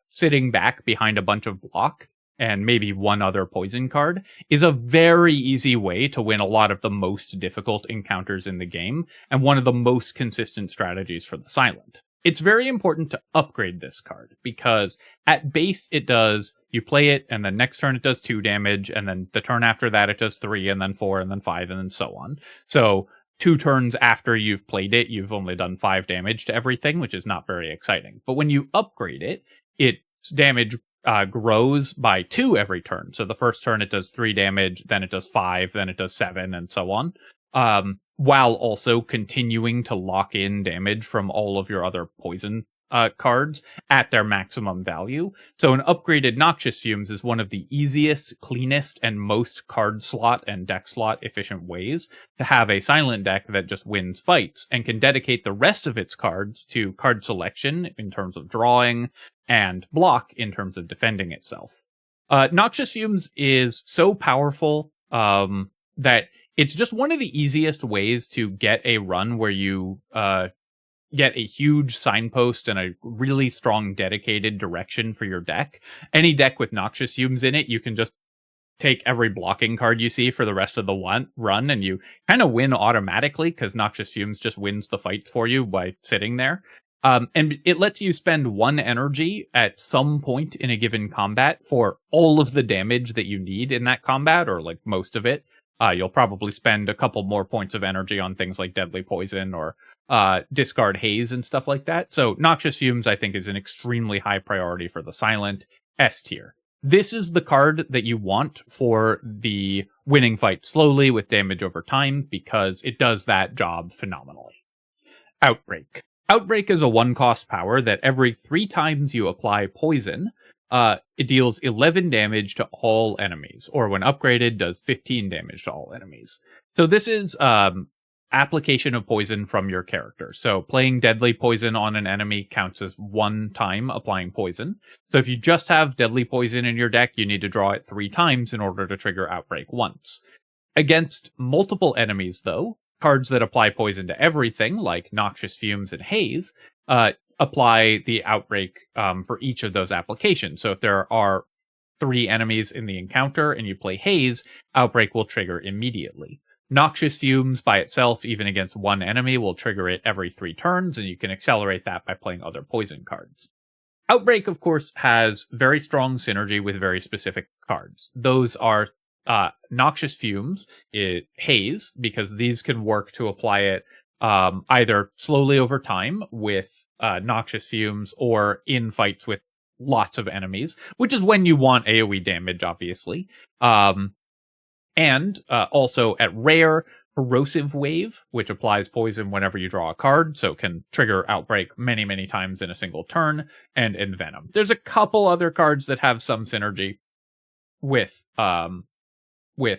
Speaker 1: sitting back behind a bunch of block and maybe one other poison card is a very easy way to win a lot of the most difficult encounters in the game, and one of the most consistent strategies for the Silent. It's very important to upgrade this card, because at base you play it, and then next turn it does 2 damage, and then the turn after that it does 3, and then 4, and then 5, and then so on. So 2 turns after you've played it, you've only done 5 damage to everything, which is not very exciting. But when you upgrade it, its damage grows by 2 every turn. So the first turn it does 3 damage, then it does 5, then it does 7, and so on. While also continuing to lock in damage from all of your other poison cards at their maximum value. So an upgraded Noxious Fumes is one of the easiest, cleanest, and most card slot and deck slot efficient ways to have a silent deck that just wins fights and can dedicate the rest of its cards to card selection in terms of drawing and block in terms of defending itself. Noxious Fumes is so powerful that it's just one of the easiest ways to get a run where you get a huge signpost and a really strong dedicated direction for your deck. Any deck with Noxious Fumes in it, you can just take every blocking card you see for the rest of the run, and you kind of win automatically because Noxious Fumes just wins the fights for you by sitting there. And it lets you spend 1 energy at some point in a given combat for all of the damage that you need in that combat, or like most of it. You'll probably spend a couple more points of energy on things like Deadly Poison or discard Haze and stuff like that. So Noxious Fumes, I think, is an extremely high priority for the silent S tier. This is the card that you want for the winning fight slowly with damage over time, because it does that job phenomenally. Outbreak. Outbreak is a 1-cost power that every 3 times you apply poison, it deals 11 damage to all enemies, or when upgraded, does 15 damage to all enemies. So this is application of poison from your character. So playing Deadly Poison on an enemy counts as 1 time applying poison. So if you just have Deadly Poison in your deck, you need to draw it 3 times in order to trigger Outbreak once. Against multiple enemies, though, cards that apply poison to everything, like Noxious Fumes and Haze, apply the Outbreak for each of those applications. So if there are 3 enemies in the encounter and you play Haze, Outbreak will trigger immediately. Noxious Fumes by itself, even against 1 enemy, will trigger it every 3 turns, and you can accelerate that by playing other poison cards. Outbreak, of course, has very strong synergy with very specific cards. Those are Noxious Fumes, Haze, because these can work to apply it either slowly over time with Noxious Fumes or in fights with lots of enemies, which is when you want AoE damage, obviously. And also at rare, Corrosive Wave, which applies poison whenever you draw a card, so it can trigger Outbreak many, many times in a single turn, and Envenom. There's a couple other cards that have some synergy with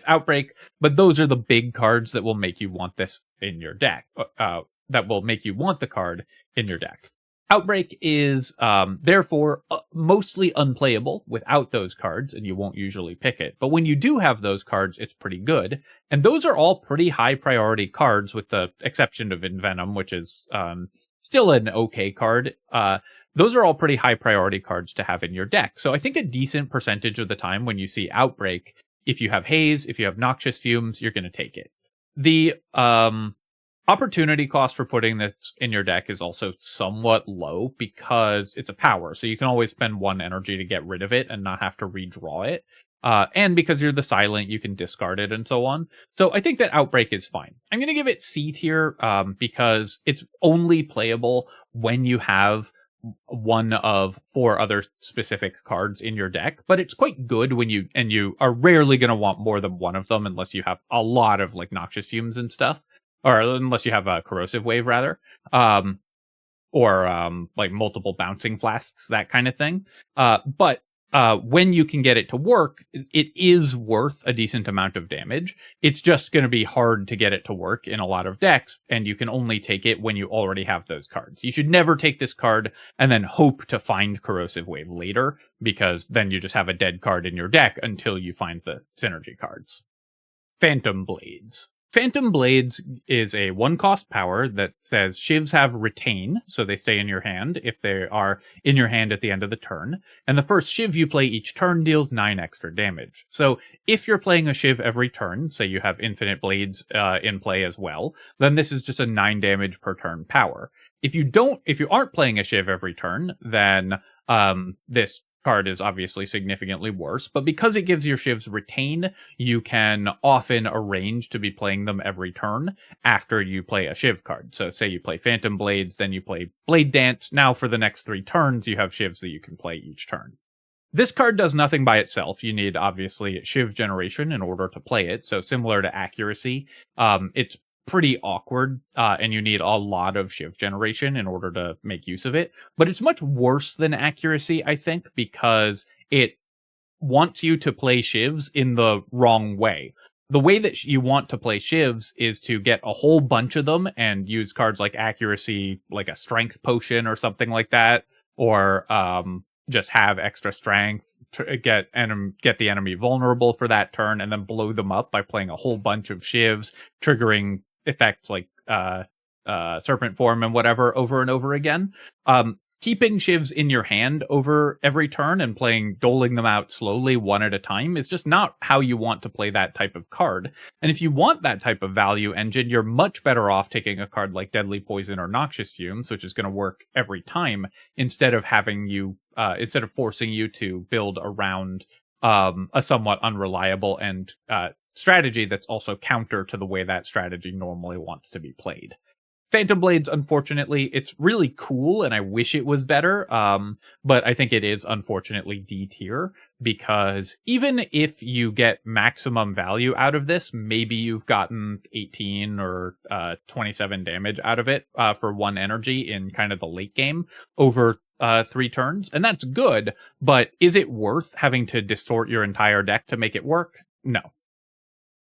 Speaker 1: Outbreak, but those are the big cards that will make you want this in your deck, that will make you want the card in your deck. Outbreak is, therefore, mostly unplayable without those cards, and you won't usually pick it. But when you do have those cards, it's pretty good. And those are all pretty high-priority cards, with the exception of Envenom, which is still an okay card. Those are all pretty high-priority cards to have in your deck. So I think a decent percentage of the time when you see Outbreak, if you have Haze, if you have Noxious Fumes, you're going to take it. The opportunity cost for putting this in your deck is also somewhat low because it's a power, so you can always spend 1 energy to get rid of it and not have to redraw it. And because you're the silent, you can discard it and so on. So I think that Outbreak is fine. I'm going to give it C tier because it's only playable when you have 1 of 4 other specific cards in your deck, but it's quite good when you are rarely going to want more than 1 of them unless you have a lot of like Noxious Fumes and stuff. Or unless you have a Corrosive Wave, rather. Or like multiple bouncing flasks, that kind of thing. But when you can get it to work, it is worth a decent amount of damage. It's just going to be hard to get it to work in a lot of decks, and you can only take it when you already have those cards. You should never take this card and then hope to find Corrosive Wave later, because then you just have a dead card in your deck until you find the synergy cards. Phantom Blades. Phantom Blades is a 1-cost power that says shivs have retain, so they stay in your hand if they are in your hand at the end of the turn, and the first shiv you play each turn deals 9 extra damage. So if you're playing a shiv every turn, say you have infinite blades in play as well, then this is just a 9 damage per turn power. If you aren't playing a shiv every turn, then this card is obviously significantly worse, but because it gives your shivs retain, you can often arrange to be playing them every turn after you play a shiv card. So say you play Phantom Blades, then you play Blade Dance. Now for the next 3 turns, you have shivs that you can play each turn. This card does nothing by itself. You need, obviously, shiv generation in order to play it. So similar to accuracy, it's pretty awkward, and you need a lot of shiv generation in order to make use of it. But it's much worse than accuracy, I think, because it wants you to play shivs in the wrong way. The way that you want to play shivs is to get a whole bunch of them and use cards like accuracy, like a strength potion or something like that, or just have extra strength, get the enemy vulnerable for that turn, and then blow them up by playing a whole bunch of shivs, triggering effects like serpent form and whatever over and over again. Keeping shivs in your hand over every turn and doling them out slowly one at a time is just not how you want to play that type of card. And if you want that type of value engine, you're much better off taking a card like Deadly Poison or Noxious Fumes, which is going to work every time, instead of forcing you to build around a somewhat unreliable and strategy that's also counter to the way that strategy normally wants to be played. Phantom Blades, unfortunately, it's really cool, and I wish it was better, but I think it is, unfortunately, D tier, because even if you get maximum value out of this, maybe you've gotten 18 or 27 damage out of it for 1 energy in kind of the late game over 3 turns, and that's good, but is it worth having to distort your entire deck to make it work? No.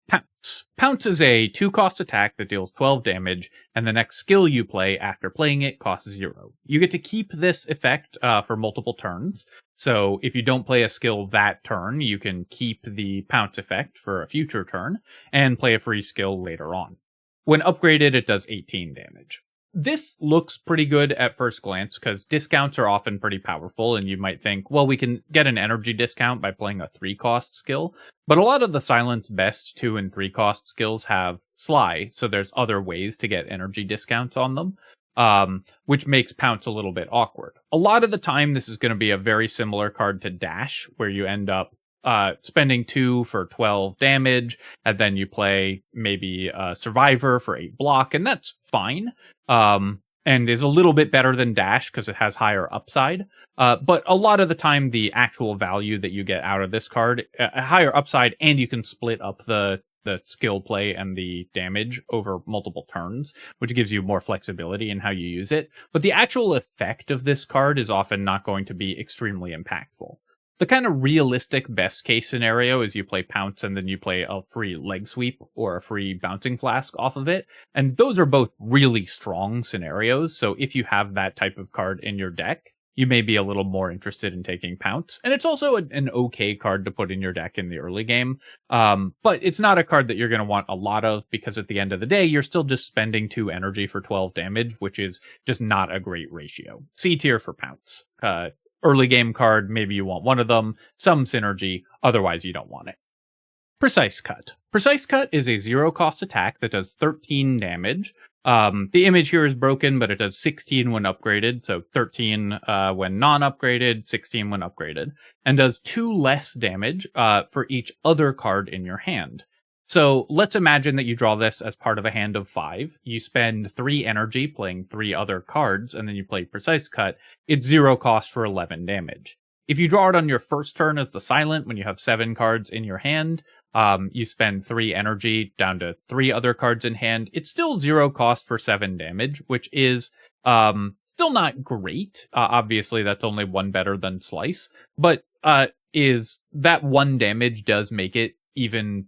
Speaker 1: Pounce. Pounce is a 2-cost attack that deals 12 damage, and the next skill you play after playing it costs 0. You get to keep this effect for multiple turns, so if you don't play a skill that turn, you can keep the Pounce effect for a future turn, and play a free skill later on. When upgraded, it does 18 damage. This looks pretty good at first glance, because discounts are often pretty powerful, and you might think, well, we can get an energy discount by playing a 3-cost skill, but a lot of the Silent's best 2 and 3-cost skills have Sly, so there's other ways to get energy discounts on them, which makes Pounce a little bit awkward. A lot of the time, this is going to be a very similar card to Dash, where you end up spending 2 for 12 damage, and then you play maybe Survivor for 8 block, and that's fine. And is a little bit better than Dash because it has higher upside. But a lot of the time, the actual value that you get out of this card, a higher upside, and you can split up the skill play and the damage over multiple turns, which gives you more flexibility in how you use it. But the actual effect of this card is often not going to be extremely impactful. The kind of realistic best case scenario is you play Pounce and then you play a free leg sweep or a free bouncing flask off of it. And those are both really strong scenarios. So if you have that type of card in your deck, you may be a little more interested in taking Pounce. And it's also an okay card to put in your deck in the early game. But it's not a card that you're going to want a lot of, because at the end of the day, you're still just spending 2 energy for 12 damage, which is just not a great ratio. C tier for Pounce. Early game card, maybe you want one of them, some synergy, otherwise you don't want it. Precise Cut. Precise Cut is a 0-cost attack that does 13 damage. The image here is broken, but it does 16 when upgraded, so 13 when non-upgraded, 16 when upgraded, and does 2 less damage for each other card in your hand. So let's imagine that you draw this as part of a hand of 5. You spend 3 energy playing 3 other cards, and then you play Precise Cut. It's 0 cost for 11 damage. If you draw it on your first turn as the Silent, when you have 7 cards in your hand, you spend 3 energy down to 3 other cards in hand. It's still 0 cost for 7 damage, which is still not great. Obviously, that's only 1 better than Slice, but is that 1 damage does make it even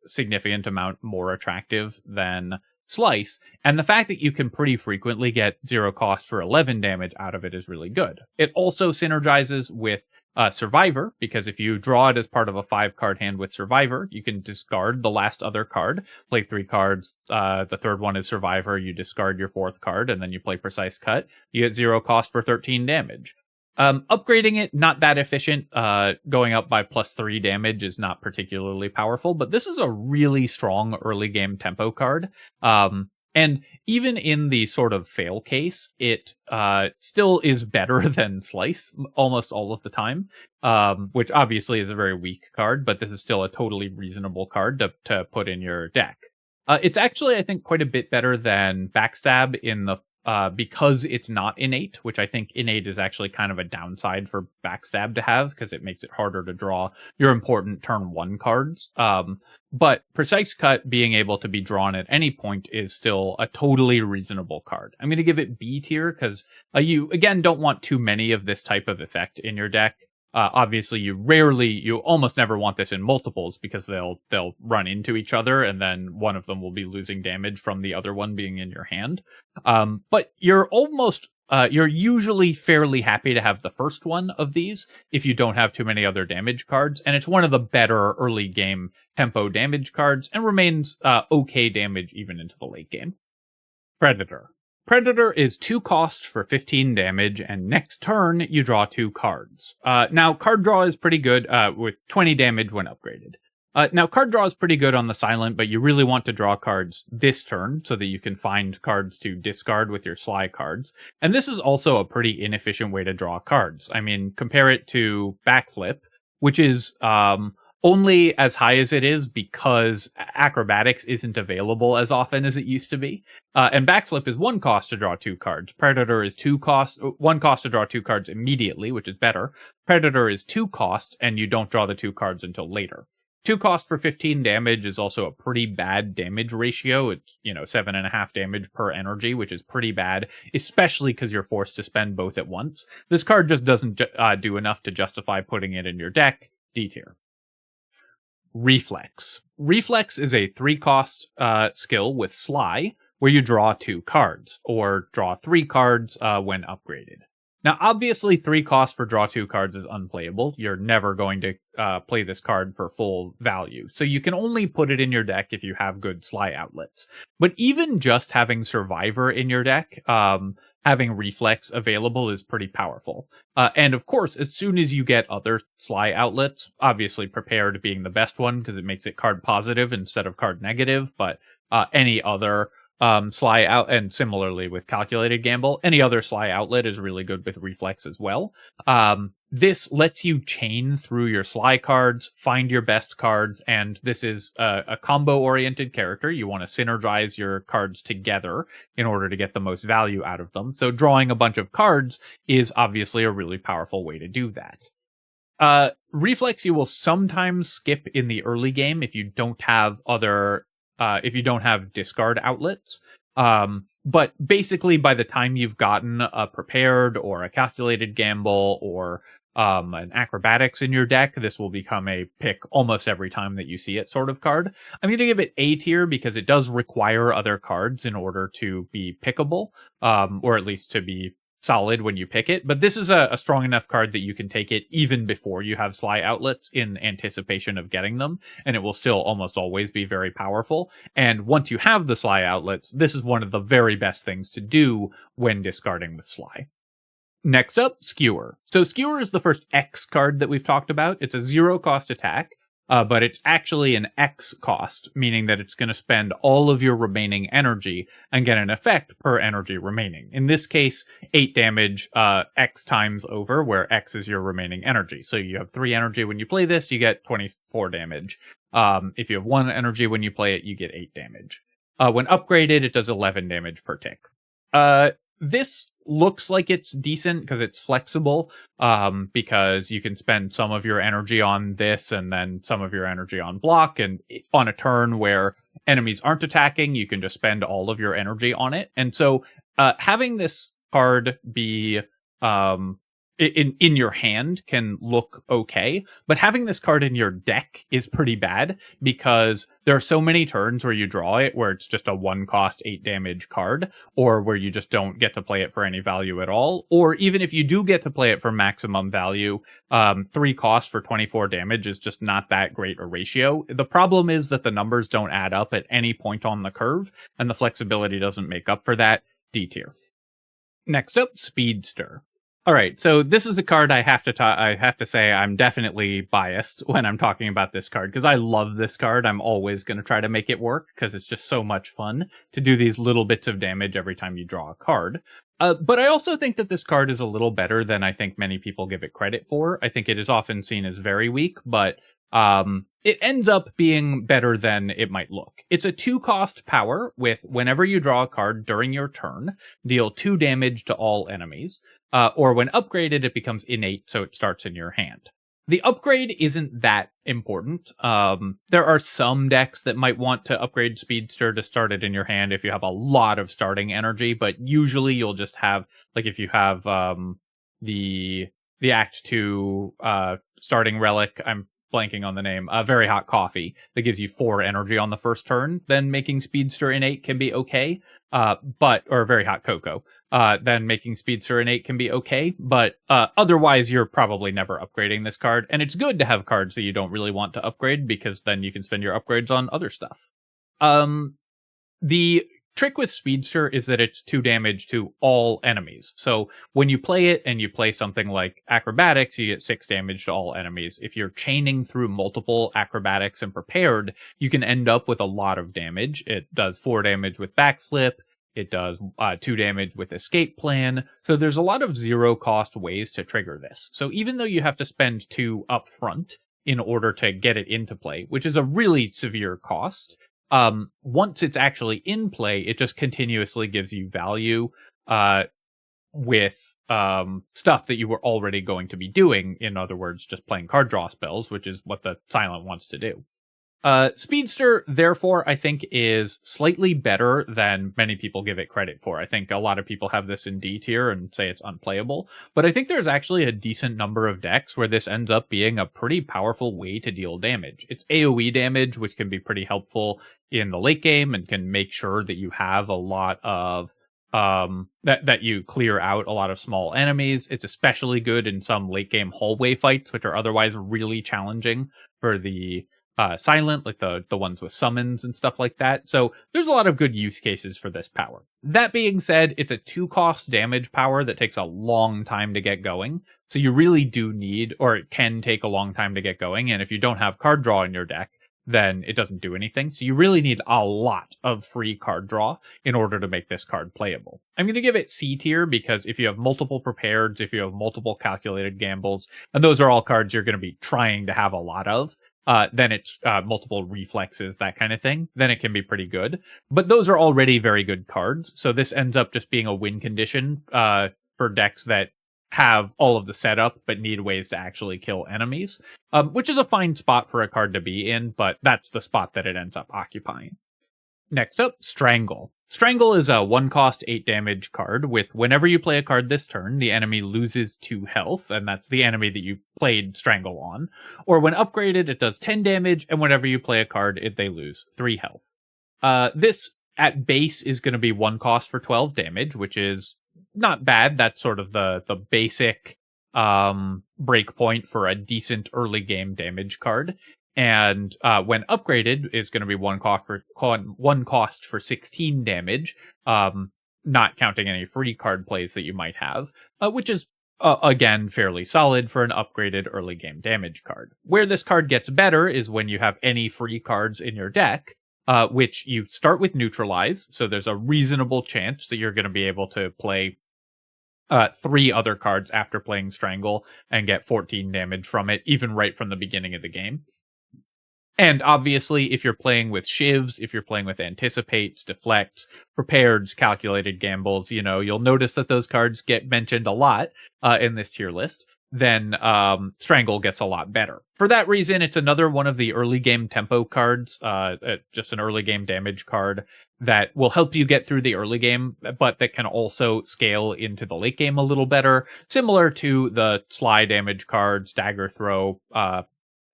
Speaker 1: significant amount more attractive than Slice, and the fact that you can pretty frequently get 0 cost for 11 damage out of it is really good. It also synergizes with Survivor, because if you draw it as part of a 5-card hand with Survivor, you can discard the last other card, play 3 cards, the third one is Survivor, you discard your 4th card, and then you play Precise Cut. You get 0 cost for 13 damage. Upgrading it, not that efficient. Going up by +3 damage is not particularly powerful, but this is a really strong early game tempo card. And even in the sort of fail case, it still is better than Slice almost all of the time, which obviously is a very weak card, but this is still a totally reasonable card to put in your deck. It's actually, I think, quite a bit better than Backstab in the because it's not innate, which I think innate is actually kind of a downside for Backstab to have, because it makes it harder to draw your important turn 1 cards. But Precise Cut being able to be drawn at any point is still a totally reasonable card. I'm going to give it B tier, because you, again, don't want too many of this type of effect in your deck. Obviously, you almost never want this in multiples, because they'll run into each other, and then one of them will be losing damage from the other one being in your hand. But you're usually fairly happy to have the first one of these if you don't have too many other damage cards, and it's one of the better early game tempo damage cards, and remains okay damage even into the late game. Predator. Predator is 2 cost for 15 damage, and next turn you draw 2 cards. Now, card draw is pretty good with 20 damage when upgraded. Now, card draw is pretty good on the silent, but you really want to draw cards this turn so that you can find cards to discard with your sly cards. And this is also a pretty inefficient way to draw cards. I mean, compare it to Backflip, which is only as high as it is because Acrobatics isn't available as often as it used to be. And Backflip is 1 cost to draw 2 cards. Predator is 1 cost to draw 2 cards immediately, which is better. Predator is 2 cost, and you don't draw the 2 cards until later. 2 cost for 15 damage is also a pretty bad damage ratio. It's, 7.5 damage per energy, which is pretty bad, especially because you're forced to spend both at once. This card just doesn't do enough to justify putting it in your deck. D tier. Reflex. Reflex is a 3 cost skill with Sly, where you draw 2 cards, or draw 3 cards when upgraded. Now, obviously, 3 cost for draw 2 cards is unplayable. You're never going to play this card for full value, so you can only put it in your deck if you have good Sly outlets. But even just having Survivor in your deck, having Reflex available is pretty powerful. And of course, as soon as you get other Sly outlets, obviously Prepared being the best one because it makes it card positive instead of card negative, but any other Sly out, and similarly with Calculated Gamble, any other Sly outlet is really good with Reflex as well. This lets you chain through your Sly cards, find your best cards, and this is a combo-oriented character. You want to synergize your cards together in order to get the most value out of them. So drawing a bunch of cards is obviously a really powerful way to do that. Reflex you will sometimes skip in the early game if you don't have discard outlets. But basically by the time you've gotten a Prepared or a Calculated Gamble or an Acrobatics in your deck, this will become a pick almost every time that you see it sort of card. I'm going to give it A tier because it does require other cards in order to be pickable, or at least to be solid when you pick it, but this is a strong enough card that you can take it even before you have Sly outlets in anticipation of getting them, and it will still almost always be very powerful. And once you have the Sly outlets, this is one of the very best things to do when discarding with Sly. Next up, Skewer. So Skewer is the first X card that we've talked about. It's a 0 cost attack, but it's actually an X cost, meaning that it's going to spend all of your remaining energy and get an effect per energy remaining. In this case, 8 damage X times over, where X is your remaining energy. So you have 3 energy when you play this, you get 24 damage. If you have 1 energy when you play it, you get 8 damage. When upgraded, it does 11 damage per tick. This looks like it's decent because it's flexible, because you can spend some of your energy on this and then some of your energy on block, and on a turn where enemies aren't attacking, you can just spend all of your energy on it. And so having this card be in your hand can look okay, but having this card in your deck is pretty bad because there are so many turns where you draw it where it's just a 1 cost 8 damage card, or where you just don't get to play it for any value at all, or even if you do get to play it for maximum value, 3 cost for 24 damage is just not that great a ratio. The problem is that the numbers don't add up at any point on the curve, and the flexibility doesn't make up for that. D tier. Next up, Speedster. All right, so this is a card I have to say I'm definitely biased when I'm talking about this card, because I love this card. I'm always going to try to make it work, because it's just so much fun to do these little bits of damage every time you draw a card. But I also think that this card is a little better than I think many people give it credit for. I think it is often seen as very weak, but it ends up being better than it might look. It's a 2-cost power with whenever you draw a card during your turn, deal 2 damage to all enemies, or when upgraded, it becomes innate, so it starts in your hand. The upgrade isn't that important. There are some decks that might want to upgrade Speedster to start it in your hand if you have a lot of starting energy, but usually you'll just have, like if you have the Act 2 starting relic, I'm blanking on the name, Very Hot Coffee, that gives you 4 energy on the first turn, then making Speedster innate can be okay, or Very Hot Cocoa, then making Speedster innate can be okay, but otherwise you're probably never upgrading this card, and it's good to have cards that you don't really want to upgrade, because then you can spend your upgrades on other stuff. The trick with Speedster is that it's 2 damage to all enemies. So when you play it and you play something like Acrobatics, you get 6 damage to all enemies. If you're chaining through multiple Acrobatics and Prepared, you can end up with a lot of damage. It does 4 damage with Backflip. It does 2 damage with Escape Plan. So there's a lot of 0-cost ways to trigger this. So even though you have to spend 2 up front in order to get it into play, which is a really severe cost, once it's actually in play, it just continuously gives you value with stuff that you were already going to be doing. In other words, just playing card draw spells, which is what the Silent wants to do. Speedster, therefore, I think is slightly better than many people give it credit for. I think a lot of people have this in D tier and say it's unplayable, but I think there's actually a decent number of decks where this ends up being a pretty powerful way to deal damage. It's AoE damage, which can be pretty helpful in the late game and can make sure that you have a lot of that you clear out a lot of small enemies. It's especially good in some late game hallway fights, which are otherwise really challenging for the Silent, like the ones with summons and stuff like that. So there's a lot of good use cases for this power. That being said, it's a 2-cost damage power that takes a long time to get going. So you really do need, or it can take a long time to get going. And if you don't have card draw in your deck, then it doesn't do anything. So you really need a lot of free card draw in order to make this card playable. I'm going to give it C tier because if you have multiple prepareds, if you have multiple calculated gambles, and those are all cards you're going to be trying to have a lot of, then it's multiple reflexes, that kind of thing, then it can be pretty good. But those are already very good cards, so this ends up just being a win condition for decks that have all of the setup but need ways to actually kill enemies, which is a fine spot for a card to be in, but that's the spot that it ends up occupying. Next up, Strangle. Strangle is a 1-cost 8 damage card with whenever you play a card this turn, the enemy loses 2 health, and that's the enemy that you played Strangle on. Or when upgraded, it does 10 damage, and whenever you play a card, they lose 3 health. This, at base, is going to be 1 cost for 12 damage, which is not bad. That's sort of the basic breakpoint for a decent early game damage card. And when upgraded, it's going to be 1 cost for 16 damage, not counting any free card plays that you might have, which is, again, fairly solid for an upgraded early game damage card. Where this card gets better is when you have any free cards in your deck, which you start with Neutralize, so there's a reasonable chance that you're going to be able to play 3 other cards after playing Strangle and get 14 damage from it, even right from the beginning of the game. And obviously, if you're playing with Shivs, if you're playing with Anticipates, Deflects, Prepareds, Calculated Gambles, you'll notice that those cards get mentioned a lot in this tier list. Then Strangle gets a lot better. For that reason, it's another one of the early game tempo cards, just an early game damage card that will help you get through the early game, but that can also scale into the late game a little better, similar to the Sly damage cards, Dagger Throw,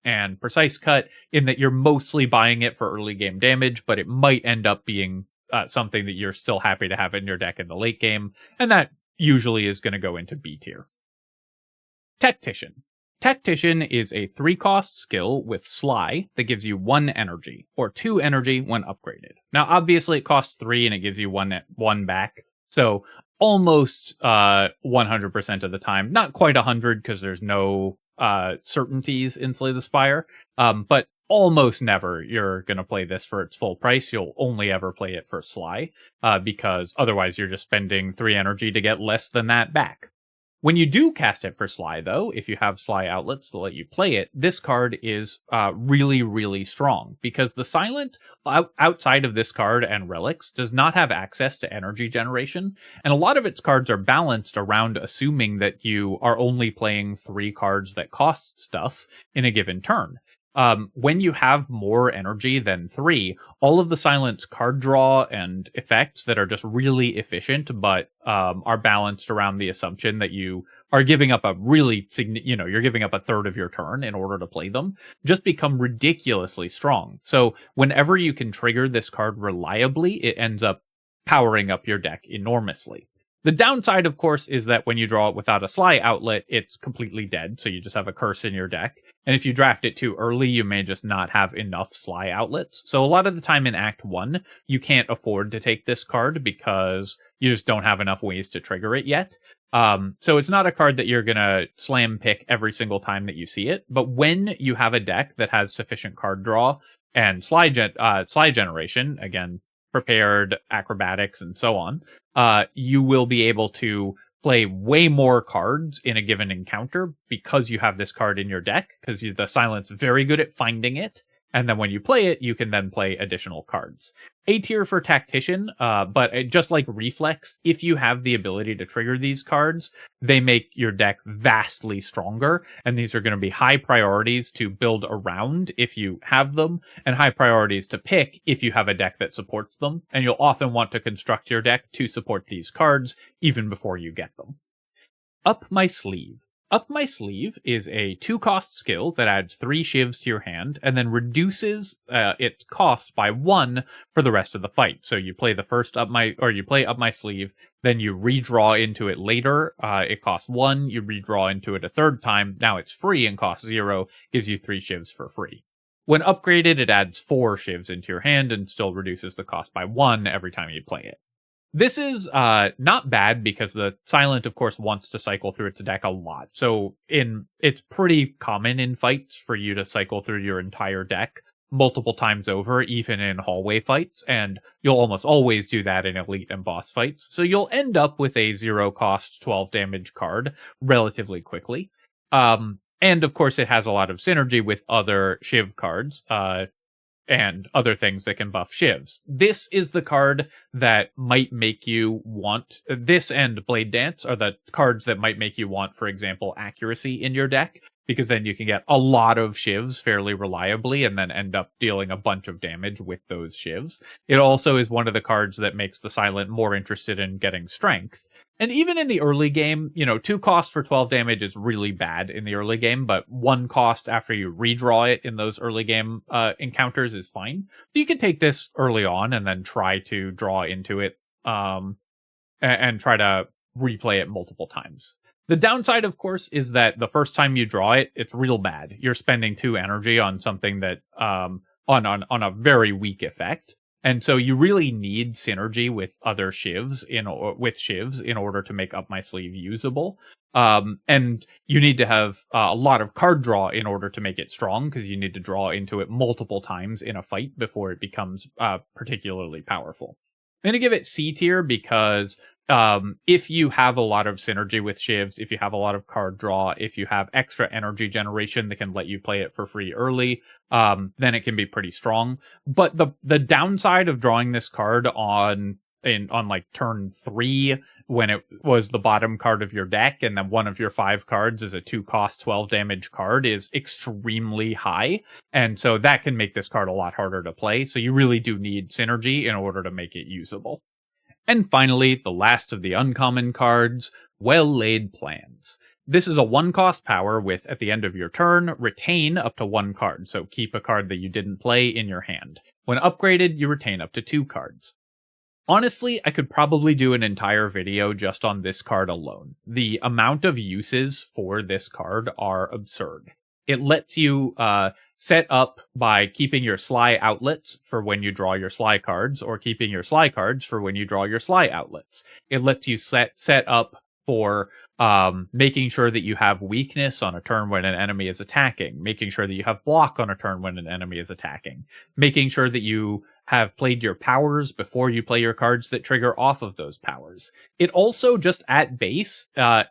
Speaker 1: and Precise Cut, in that you're mostly buying it for early game damage, but it might end up being something that you're still happy to have in your deck in the late game, and that usually is going to go into B tier. Tactician. Tactician is a 3-cost skill with Sly that gives you 1 energy, or 2 energy when upgraded. Now, obviously, it costs 3 and it gives you 1 back, so almost 100% of the time. Not quite 100 because there's no certainties in Slay the Spire, but almost never you're going to play this for its full price. You'll only ever play it for Sly, because otherwise you're just spending 3 energy to get less than that back. When you do cast it for Sly, though, if you have Sly outlets to let you play it, this card is really, really strong, because the Silent, outside of this card and Relics, does not have access to energy generation, and a lot of its cards are balanced around assuming that you are only playing 3 cards that cost stuff in a given turn. When you have more energy than 3, all of the Silent's card draw and effects that are just really efficient, but are balanced around the assumption that you are giving up you're giving up a third of your turn in order to play them, just become ridiculously strong. So whenever you can trigger this card reliably, it ends up powering up your deck enormously. The downside, of course, is that when you draw it without a Sly outlet, it's completely dead, so you just have a curse in your deck. And if you draft it too early, you may just not have enough Sly outlets. So a lot of the time in Act 1, you can't afford to take this card because you just don't have enough ways to trigger it yet. So it's not a card that you're going to slam pick every single time that you see it. But when you have a deck that has sufficient card draw and Sly generation, again, prepared, acrobatics, and so on, you will be able to play way more cards in a given encounter because you have this card in your deck, because the Silent's very good at finding it, and then when you play it, you can then play additional cards. A tier for Tactician, but just like Reflex, if you have the ability to trigger these cards, they make your deck vastly stronger, and these are going to be high priorities to build around if you have them, and high priorities to pick if you have a deck that supports them, and you'll often want to construct your deck to support these cards even before you get them. Up My Sleeve. Up My Sleeve is a 2-cost skill that adds 3 shivs to your hand and then reduces its cost by 1 for the rest of the fight. So you play you play Up My Sleeve, then you redraw into it later. It costs 1, you redraw into it a third time. Now it's free and costs 0, gives you 3 shivs for free. When upgraded, it adds 4 shivs into your hand and still reduces the cost by 1 every time you play it. This is not bad because the Silent, of course, wants to cycle through its deck a lot. So it's pretty common in fights for you to cycle through your entire deck multiple times over, even in hallway fights, and you'll almost always do that in elite and boss fights. So you'll end up with a 0-cost 12 damage card relatively quickly. And of course, it has a lot of synergy with other Shiv cards. And other things that can buff shivs. This is the card that might make you want... This and Blade Dance are the cards that might make you want, for example, accuracy in your deck, because then you can get a lot of shivs fairly reliably and then end up dealing a bunch of damage with those shivs. It also is one of the cards that makes the Silent more interested in getting strength. And even in the early game, 2 costs for 12 damage is really bad in the early game, but 1 cost after you redraw it in those early game encounters is fine. So you can take this early on and then try to draw into it and try to replay it multiple times. The downside, of course, is that the first time you draw it, it's real bad. You're spending 2 energy on something that on a very weak effect. And so you really need synergy with other shivs in order to make Up My Sleeve usable. And you need to have a lot of card draw in order to make it strong, because you need to draw into it multiple times in a fight before it becomes particularly powerful. I'm going to give it C tier because if you have a lot of synergy with shivs, if you have a lot of card draw, if you have extra energy generation that can let you play it for free early, then it can be pretty strong. But the downside of drawing this card on like turn 3, when it was the bottom card of your deck, and then one of your 5 cards is a 2-cost 12 damage card, is extremely high. And so that can make this card a lot harder to play. So you really do need synergy in order to make it usable. And finally, the last of the uncommon cards, Well-Laid Plans. This is a 1-cost power with, at the end of your turn, retain up to 1 card, so keep a card that you didn't play in your hand. When upgraded, you retain up to 2 cards. Honestly, I could probably do an entire video just on this card alone. The amount of uses for this card are absurd. It lets you set up by keeping your Sly outlets for when you draw your Sly cards, or keeping your Sly cards for when you draw your Sly outlets. It lets you set up for making sure that you have weakness on a turn when an enemy is attacking, making sure that you have block on a turn when an enemy is attacking, making sure that you have played your powers before you play your cards that trigger off of those powers. It also, just at base,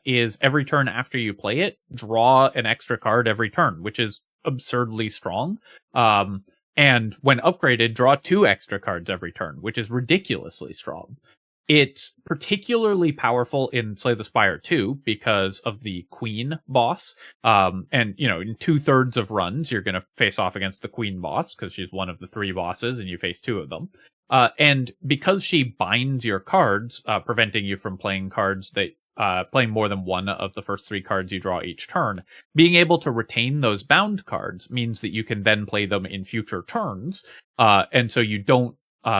Speaker 1: is every turn after you play it, draw an extra card every turn, which is absurdly strong. And when upgraded, draw 2 extra cards every turn, which is ridiculously strong. It's particularly powerful in Slay the Spire 2 because of the Queen boss. And, you know, in 2/3 of runs, you're going to face off against the Queen boss because she's one of the 3 bosses and you face 2 of them. And because she binds your cards, preventing you from playing cards that playing more than one of the first 3 cards you draw each turn, being able to retain those bound cards means that you can then play them in future turns, and so you don't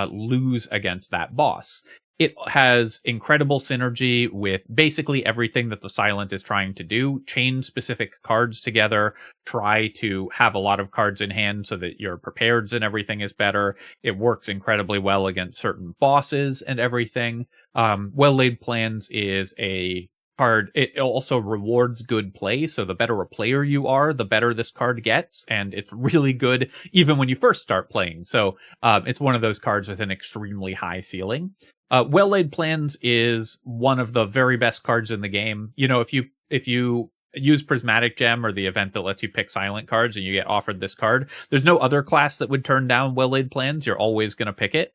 Speaker 1: lose against that boss. It has incredible synergy with basically everything that the Silent is trying to do. Chain specific cards together, try to have a lot of cards in hand so that your prepareds and everything is better. It works incredibly well against certain bosses and everything. Well-Laid Plans is a card. It also rewards good play, so the better a player you are, the better this card gets, and it's really good even when you first start playing. So it's one of those cards with an extremely high ceiling. Well-Laid Plans is one of the very best cards in the game. You know, if you use Prismatic Gem or the event that lets you pick silent cards and you get offered this card, there's no other class that would turn down Well-Laid Plans. You're always going to pick it.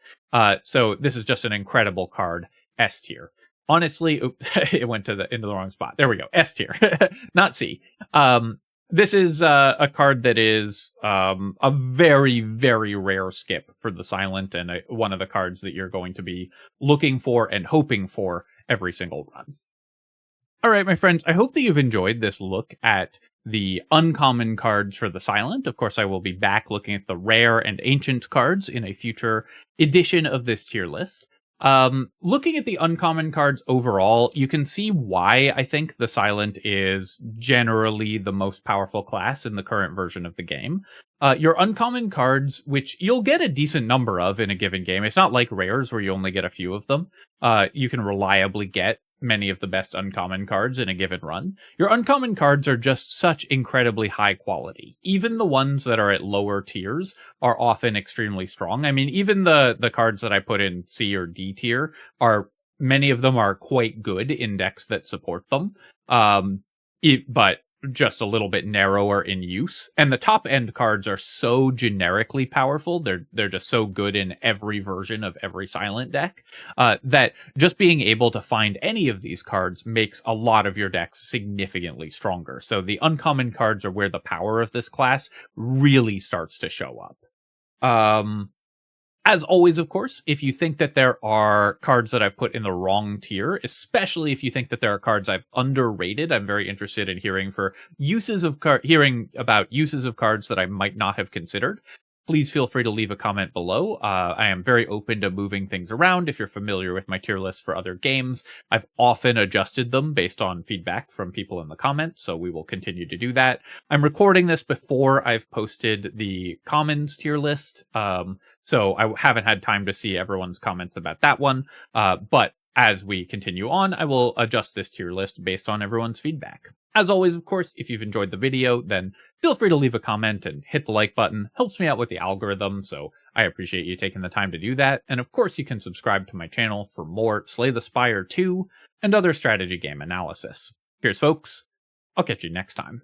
Speaker 1: So this is just an incredible card. S tier. Honestly, it went into the wrong spot. There we go. S tier, not C. This is a card that is a very, very rare skip for the Silent, and one of the cards that you're going to be looking for and hoping for every single run. All right, my friends, I hope that you've enjoyed this look at the uncommon cards for the Silent. Of course, I will be back looking at the rare and ancient cards in a future edition of this tier list. Looking at the uncommon cards overall, you can see why I think the Silent is generally the most powerful class in the current version of the game. Your uncommon cards, which you'll get a decent number of in a given game, it's not like rares where you only get a few of them. You can reliably get many of the best uncommon cards in a given run. Your uncommon cards are just such incredibly high quality. Even the ones that are at lower tiers are often extremely strong. I mean, even the cards that I put in C or D tier many of them are quite good in decks that support them. But just a little bit narrower in use. And the top end cards are so generically powerful. They're just so good in every version of every Silent deck, that just being able to find any of these cards makes a lot of your decks significantly stronger. So the uncommon cards are where the power of this class really starts to show up. As always, of course, if you think that there are cards that I've put in the wrong tier, especially if you think that there are cards I've underrated, I'm very interested in hearing about uses of cards that I might not have considered. Please feel free to leave a comment below. I am very open to moving things around. If you're familiar with my tier list for other games, I've often adjusted them based on feedback from people in the comments, so we will continue to do that. I'm recording this before I've posted the Commons tier list, so I haven't had time to see everyone's comments about that one, but as we continue on, I will adjust this tier list based on everyone's feedback. As always, of course, if you've enjoyed the video, then feel free to leave a comment and hit the like button. Helps me out with the algorithm, so I appreciate you taking the time to do that. And of course, you can subscribe to my channel for more Slay the Spire 2 and other strategy game analysis. Cheers, folks. I'll catch you next time.